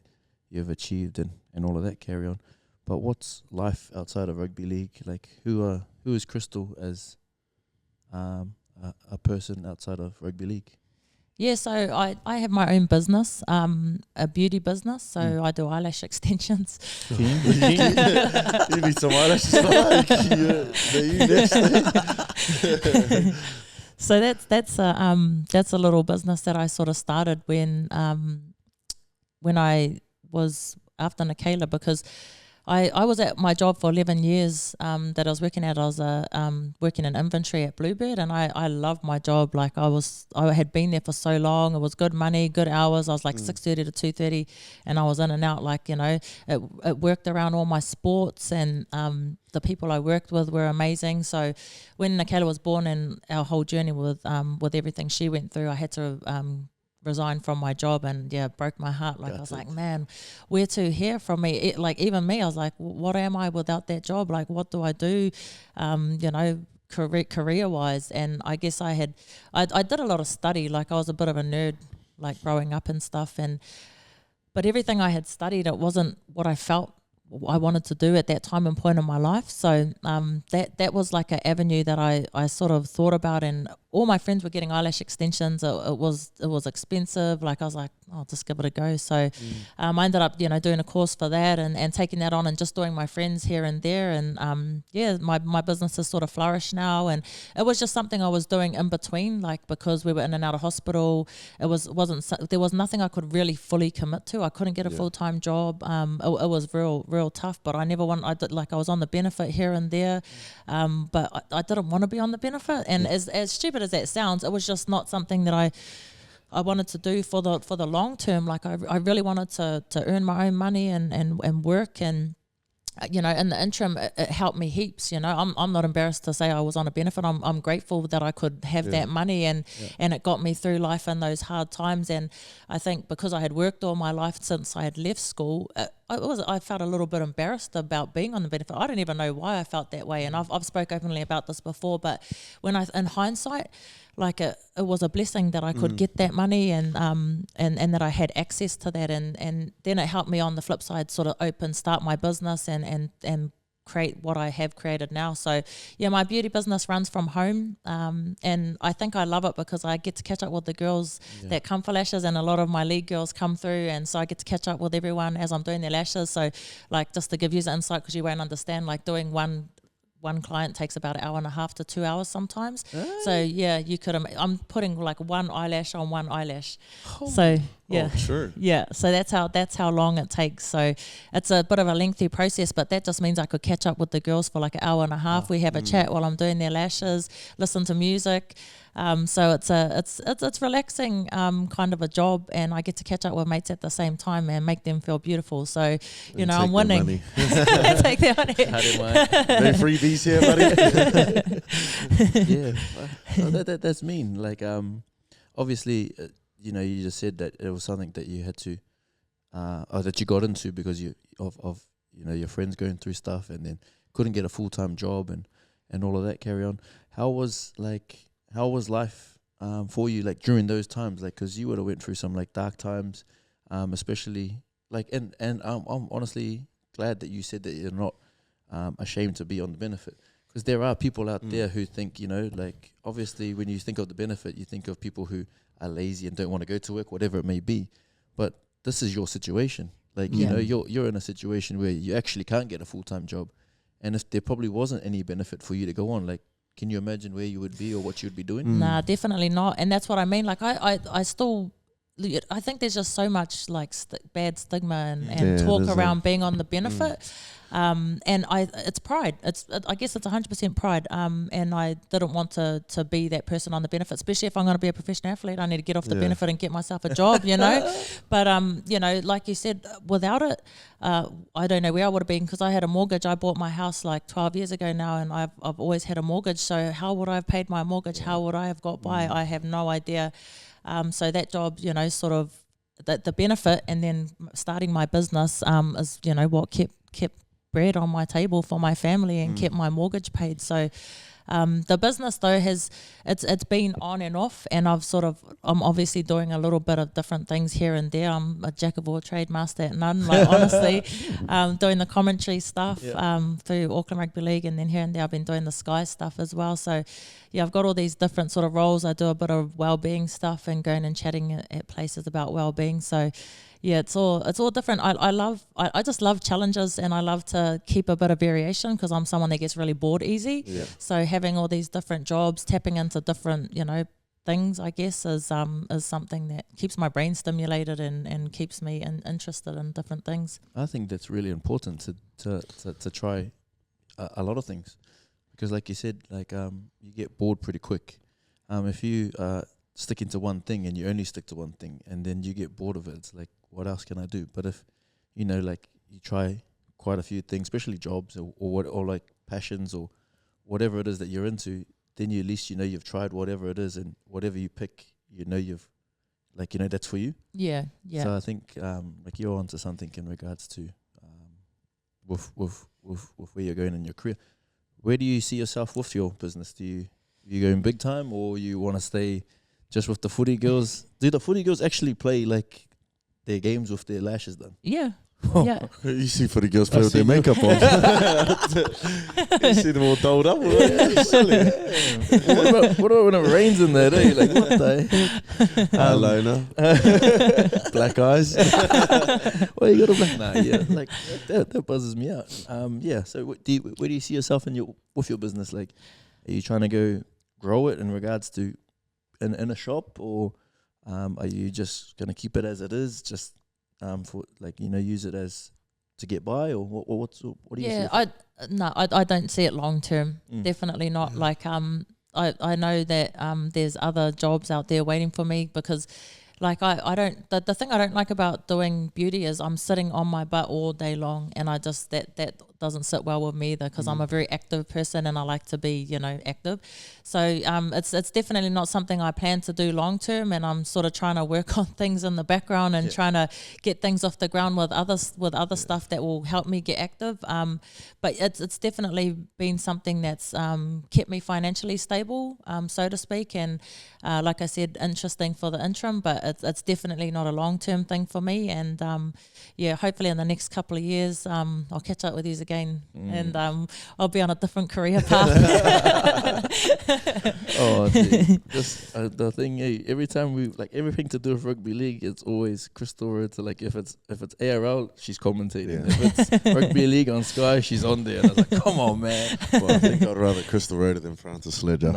you've achieved and all of that carry on. But what's life outside of rugby league? Like, who is Krystal as a person outside of rugby league? Yeah, so I have my own business, a beauty business. So I do eyelash extensions. You need some eyelashes. So that's a little business that I sort of started when I was after Nikayla, because I was at my job for 11 years that I was working at. I was working in inventory at Bluebird, and I loved my job. Like I had been there for so long. It was good money, good hours. I was like 6:30 to 2:30, and I was in and out. Like, it worked around all my sports, and the people I worked with were amazing. So when Nikayla was born and our whole journey with everything she went through, I had to resigned from my job, and broke my heart. Like, I was like, man, where to here from me? Even me, I was like, what am I without that job? Like, what do I do? Career wise. And I guess I did a lot of study. Like, I was a bit of a nerd, like growing up and stuff. But everything I had studied, it wasn't what I felt I wanted to do at that time and point in my life. So that was like an avenue that I sort of thought about, and all my friends were getting eyelash extensions. It was expensive. Like, I was like, I'll just give it a go. So I ended up doing a course for that and taking that on and just doing my friends here and there. And my business has sort of flourished now, and it was just something I was doing in between, like, because we were in and out of hospital. There was nothing I could really fully commit to. I couldn't get a full-time job. It was real tough, but I never wanted, I was on the benefit here and there, but I didn't want to be on the benefit. And as stupid as that sounds, it was just not something that I wanted to do for the long term. Like, I really wanted to earn my own money and work, and in the interim, it helped me heaps. I'm not embarrassed to say I was on a benefit. I'm grateful that I could have that money, and it got me through life in those hard times. And I think because I had worked all my life since I had left school, I felt a little bit embarrassed about being on the benefit. I don't even know why I felt that way, and I've spoke openly about this before. But in hindsight, like, it was a blessing that I could get that money and that I had access to that, and then it helped me on the flip side sort of start my business and create what I have created now. So my beauty business runs from home, and I think I love it because I get to catch up with the girls that come for lashes, and a lot of my league girls come through, and so I get to catch up with everyone as I'm doing their lashes. So, like, just to give you the insight, because you won't understand, like, doing one one client takes about 1.5 hours to 2 hours sometimes. So yeah, you could. I'm putting like one eyelash on one eyelash. So yeah, true. yeah. So that's how long it takes. So it's a bit of a lengthy process, but that just means I could catch up with the girls for like 1.5 hours. We have a chat while I'm doing their lashes, listen to music. So it's relaxing kind of a job, and I get to catch up with mates at the same time and make them feel beautiful. So you know, I'm winning. Take their money. No freebies here, buddy. Yeah, that's mean. Like obviously, you know, you just said that it was something that you had to, or that you got into because of you know, your friends going through stuff and then couldn't get a full-time job and all of that carry on. How was life for you, like during those times, like, because you would have went through some like dark times, especially like, and I'm honestly glad that you said that you're not ashamed to be on the benefit, because there are people out there who think, you know, like obviously when you think of the benefit, you think of people who are lazy and don't want to go to work, whatever it may be, but this is your situation. Like, you know, you're in a situation where you actually can't get a full-time job, and if there probably wasn't any benefit for you to go on, like, can you imagine where you would be or what you'd be doing? Nah, definitely not. And that's what I mean. Like I still, I think there's just so much like bad stigma and talk around being on the benefit. And it's pride. I guess it's 100% pride. And I didn't want to be that person on the benefit, especially if I'm going to be a professional athlete. I need to get off the benefit and get myself a job, you know. But you know, like you said, without it, I don't know where I would have been, because I had a mortgage. I bought my house like 12 years ago now, and I've always had a mortgage. So how would I have paid my mortgage? How would I have got by? I have no idea. So that job, you know, sort of the benefit, and then starting my business is, you know, what kept bread on my table for my family and kept my mortgage paid. So the business though it's been on and off, and I'm obviously doing a little bit of different things here and there. I'm a jack of all trade, master at none, like honestly. Doing the commentary stuff through Auckland Rugby League, and then here and there I've been doing the Sky stuff as well. So yeah, I've got all these different sort of roles. I do a bit of well-being stuff and going and chatting at places about well-being. So yeah, it's all different. I just love challenges, and I love to keep a bit of variation, because I'm someone that gets really bored easy. Yeah. So having all these different jobs, tapping into different, you know, things, I guess, is something that keeps my brain stimulated and keeps me interested in different things. I think that's really important to try a lot of things, because like you said, like you get bored pretty quick. If you stick into one thing and you only stick to one thing, and then you get bored of it, it's like, what else can I do? But if, you know, like you try quite a few things, especially jobs or like passions or whatever it is that you're into, then you at least, you know, you've tried whatever it is, and whatever you pick, you know, you've, like, you know, that's for you. Yeah. So I think like you're onto something in regards to with where you're going in your career. Where do you see yourself with your business? Do you going big time, or you want to stay just with the footy girls? Do the footy girls actually play like their games with their lashes done? Yeah. Yeah. You see footy girls play with their makeup on. You see them all dolled up. What about when it rains in there? Eh? Like, what the eyeliner, black eyes. Well, you got a black. Nah, yeah, like that buzzes me out. Yeah. So, where do you see yourself with your business? Like, are you trying to go grow it in regards to in a shop, or are you just gonna keep it as it is, just for, like, you know, use it as to get by, or what do you see? I don't see it long term. Definitely not. Like I know that there's other jobs out there waiting for me, because like I don't, the thing I don't like about doing beauty is I'm sitting on my butt all day long, and I just that doesn't sit well with me either, because I'm a very active person and I like to be, you know, active. So it's definitely not something I plan to do long term, and I'm sort of trying to work on things in the background and trying to get things off the ground with other stuff that will help me get active. But it's definitely been something that's kept me financially stable, so to speak, and like I said, interesting for the interim. But it's definitely not a long-term thing for me. And hopefully in the next couple of years, I'll catch up with you again, and I'll be on a different career path. The thing, every time we everything to do with rugby league, it's always Krystal Rota. Like if it's ARL, she's commentating. Yeah. If it's rugby league on Sky, she's on there. And I was like, come on, man. Well, I think I'd rather Krystal Rota than Francis Sledger.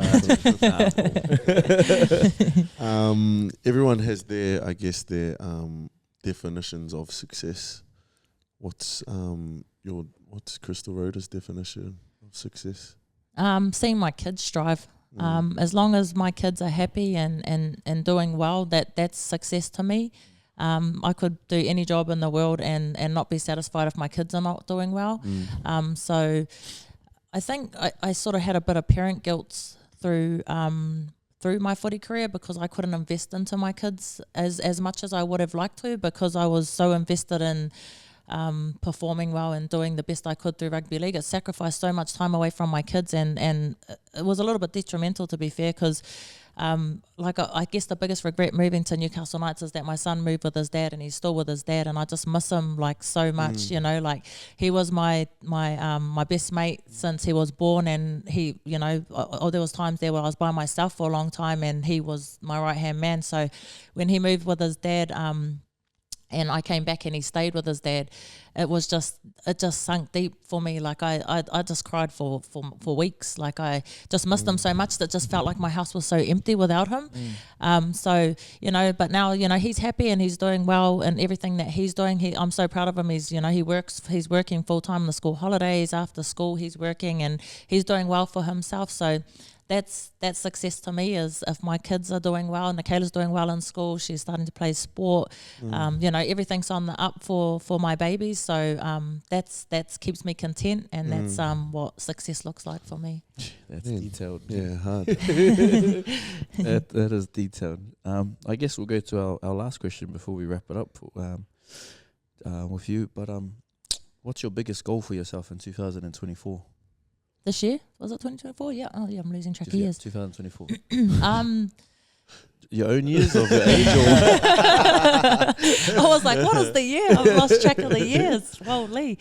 Everyone has their definitions of success. What's Krystal Rota's definition of success? Seeing my kids strive. As long as my kids are happy and doing well, that's success to me. I could do any job in the world and not be satisfied if my kids are not doing well. So I think I sort of had a bit of parent guilt through my footy career, because I couldn't invest into my kids as much as I would have liked to, because I was so invested in performing well and doing the best I could through rugby league. It sacrificed so much time away from my kids, and it was a little bit detrimental, to be fair, because I guess the biggest regret moving to Newcastle Knights is that my son moved with his dad, and he's still with his dad, and I just miss him so much. He was my best mate since he was born, and he, there was times there where I was by myself for a long time, and he was my right hand man. So when he moved with his dad, and I came back and he stayed with his dad, it just sunk deep for me. Like I just cried for weeks. Like I just missed him so much that just felt like my house was so empty without him. But now, he's happy and he's doing well, and everything that he's doing, I'm so proud of him. He's working full time in the school holidays, after school he's working, and he's doing well for himself. So that's success to me, is if my kids are doing well. Nikayla's doing well in school. She's starting to play sport. Everything's on the up for my babies. So that's keeps me content, and that's what success looks like for me. That's detailed. Yeah, hard. that is detailed. I guess we'll go to our last question before we wrap it up with you. But what's your biggest goal for yourself in 2024? This year? Was it 2024? Yeah. Oh, yeah, I'm losing track of years. 2024. Your own years of your age? Or I was like, what is the year? I've lost track of the years. Holy.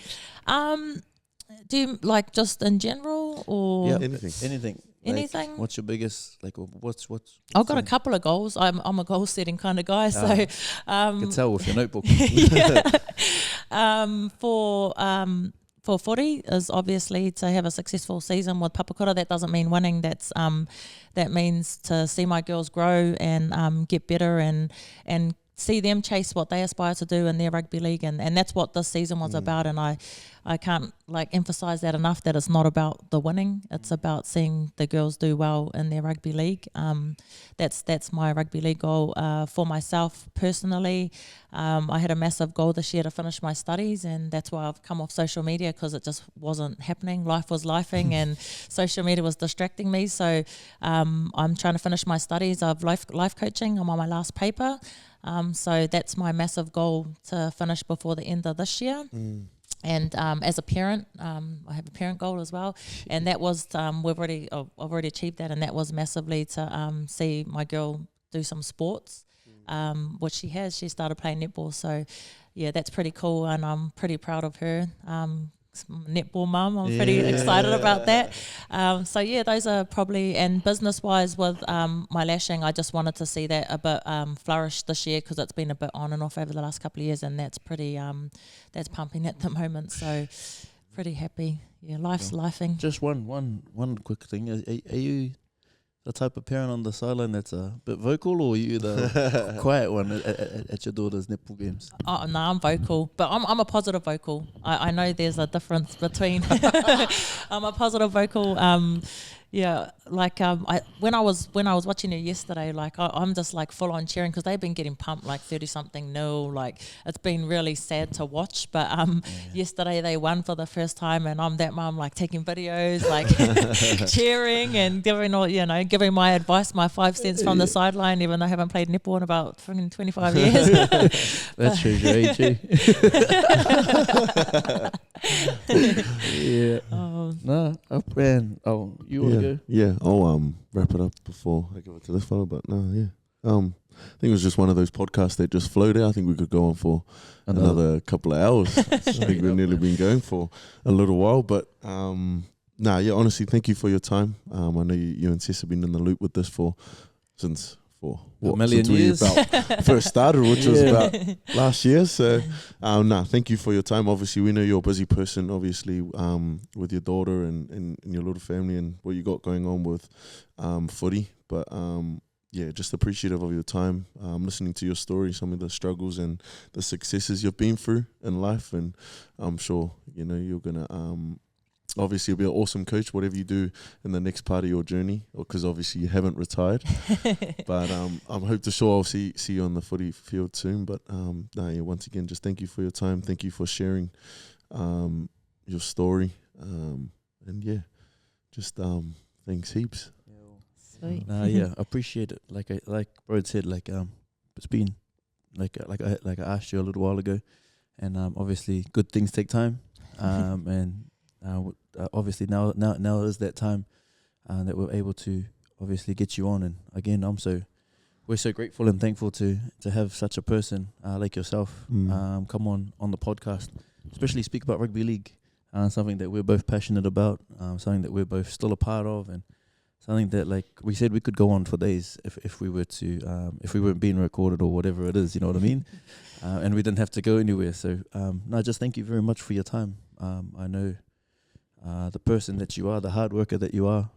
Do you like just in general, or anything? Anything? What's your biggest, what's I've got a couple of goals. I'm a goal setting kind of guy. So you can tell with your notebook. For footy is obviously to have a successful season with Papakura. That doesn't mean winning. That means to see my girls grow and get better and see them chase what they aspire to do in their rugby league, and that's what this season was about. And I can't emphasize that enough, that it's not about the winning. It's about seeing the girls do well in their rugby league. That's my rugby league goal. For myself personally, I had a massive goal this year to finish my studies, and that's why I've come off social media, because it just wasn't happening. Life was lifing and social media was distracting me. So I'm trying to finish my studies of life coaching. I'm on my last paper. So that's my massive goal, to finish before the end of this year. And as a parent, I have a parent goal as well, and that was I've already achieved that, and that was massively to see my girl do some sports, which she has. She started playing netball, so yeah, that's pretty cool, and I'm pretty proud of her. Netball mum, I'm pretty excited about that. So yeah, those are probably, and business wise with my lashing, I just wanted to see that a bit flourish this year, because it's been a bit on and off over the last couple of years, and that's pretty that's pumping at the moment, so pretty happy. Yeah, life's lifing. Just one quick thing. Are you the type of parent on the sideline that's a bit vocal, or are you the quiet one at your daughter's netball games? Oh no, I'm vocal, but I'm a positive vocal. I know there's a difference between. I'm a positive vocal. When I was watching it yesterday, I'm just full on cheering, because they've been getting pumped 30-something-0. It's been really sad to watch. But yesterday they won for the first time, and I'm that mum taking videos, cheering and giving my advice, my 5 cents from the sideline, even though I haven't played netball in about 25 years. That's true, AG. Yeah. You want to go? Yeah. I'll wrap it up before I give it to this fellow. But no, yeah. I think it was just one of those podcasts that just flowed out. I think we could go on for another couple of hours. I think we've nearly been going for a little while. But, honestly, thank you for your time. I know you and Tess have been in the loop with this since a million since years. we about first started, which was about last year. So, thank you for your time. Obviously, we know you're a busy person, obviously, with your daughter and your little family and what you got going on with footy. But, just appreciative of your time, listening to your story, some of the struggles and the successes you've been through in life. And I'm sure, you're going to... obviously, you'll be an awesome coach, whatever you do in the next part of your journey, because obviously you haven't retired. But I'm hope to sure I'll see you on the footy field soon. But once again, just thank you for your time. Thank you for sharing your story. Thanks heaps. Sweet. Appreciate it. Like Bro said, it's been like I asked you a little while ago, and obviously good things take time, and. Obviously now is that time that we're able to obviously get you on, and again we're so grateful and thankful to have such a person like yourself come on the podcast, especially speak about rugby league, something that we're both passionate about, something that we're both still a part of, and something that, like we said, we could go on for days if we were to if we weren't being recorded or whatever it is, you know what I mean, and we didn't have to go anywhere. So just thank you very much for your time. I know the person that you are, the hard worker that you are,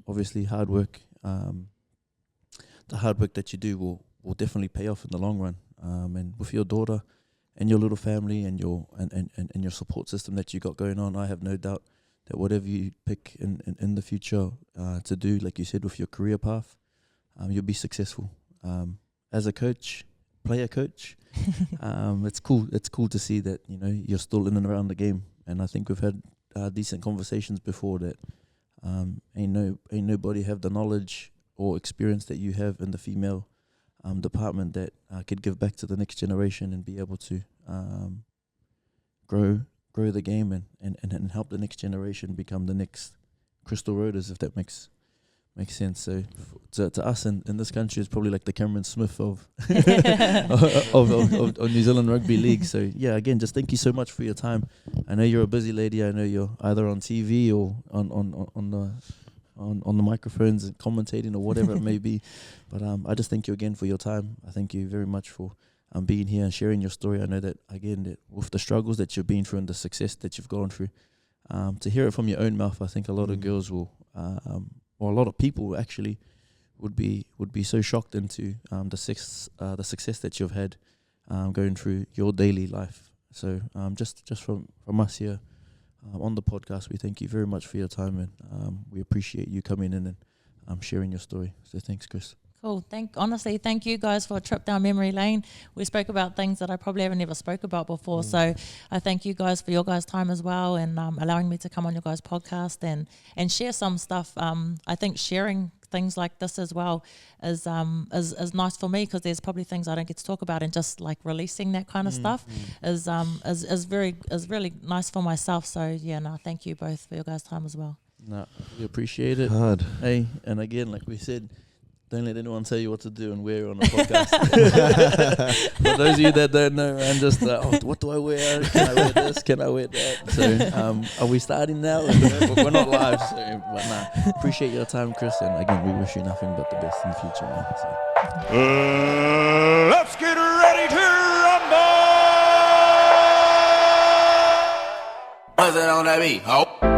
obviously hard work, the hard work that you do will definitely pay off in the long run. And with your daughter and your little family and your and your support system that you got going on, I have no doubt that whatever you pick in the future to do, like you said, with your career path, you'll be successful. As a coach, player coach, it's cool. It's cool to see that you're still in and around the game, and I think we've had decent conversations before that ain't nobody have the knowledge or experience that you have in the female department that could give back to the next generation and be able to grow the game and help the next generation become the next Krystal Rotas, if that makes sense. So to us in this country, it's probably like the Cameron Smith of New Zealand Rugby League. So again, just thank you so much for your time. I know you're a busy lady. I know you're either on TV or on the microphones and commentating or whatever it may be. But I just thank you again for your time. I thank you very much for being here and sharing your story. I know that again, that with the struggles that you've been through and the success that you've gone through, to hear it from your own mouth, I think a lot of girls will. Or a lot of people actually would be so shocked into the success that you've had going through your daily life. So just from us here on the podcast, we thank you very much for your time, and we appreciate you coming in and sharing your story. So thanks, Chris. Cool. Thank you guys for a trip down memory lane. We spoke about things that I probably haven't ever spoke about before. So I thank you guys for your guys' time as well, and allowing me to come on your guys' podcast and share some stuff. I think sharing things like this as well is nice for me, because there's probably things I don't get to talk about, and just like releasing that kind of stuff is really nice for myself. So thank you both for your guys' time as well. No, we appreciate it. Hard. Hey, and again, like we said, don't let anyone tell you what to do and wear on a podcast. For those of you that don't know, I'm just what do I wear? Can I wear this? Can I wear that? So are we starting now? We're not live, but appreciate your time, Chris, and again, we wish you nothing but the best in the future, man. So. Let's get ready to rumble! What's it on that beat? Oh.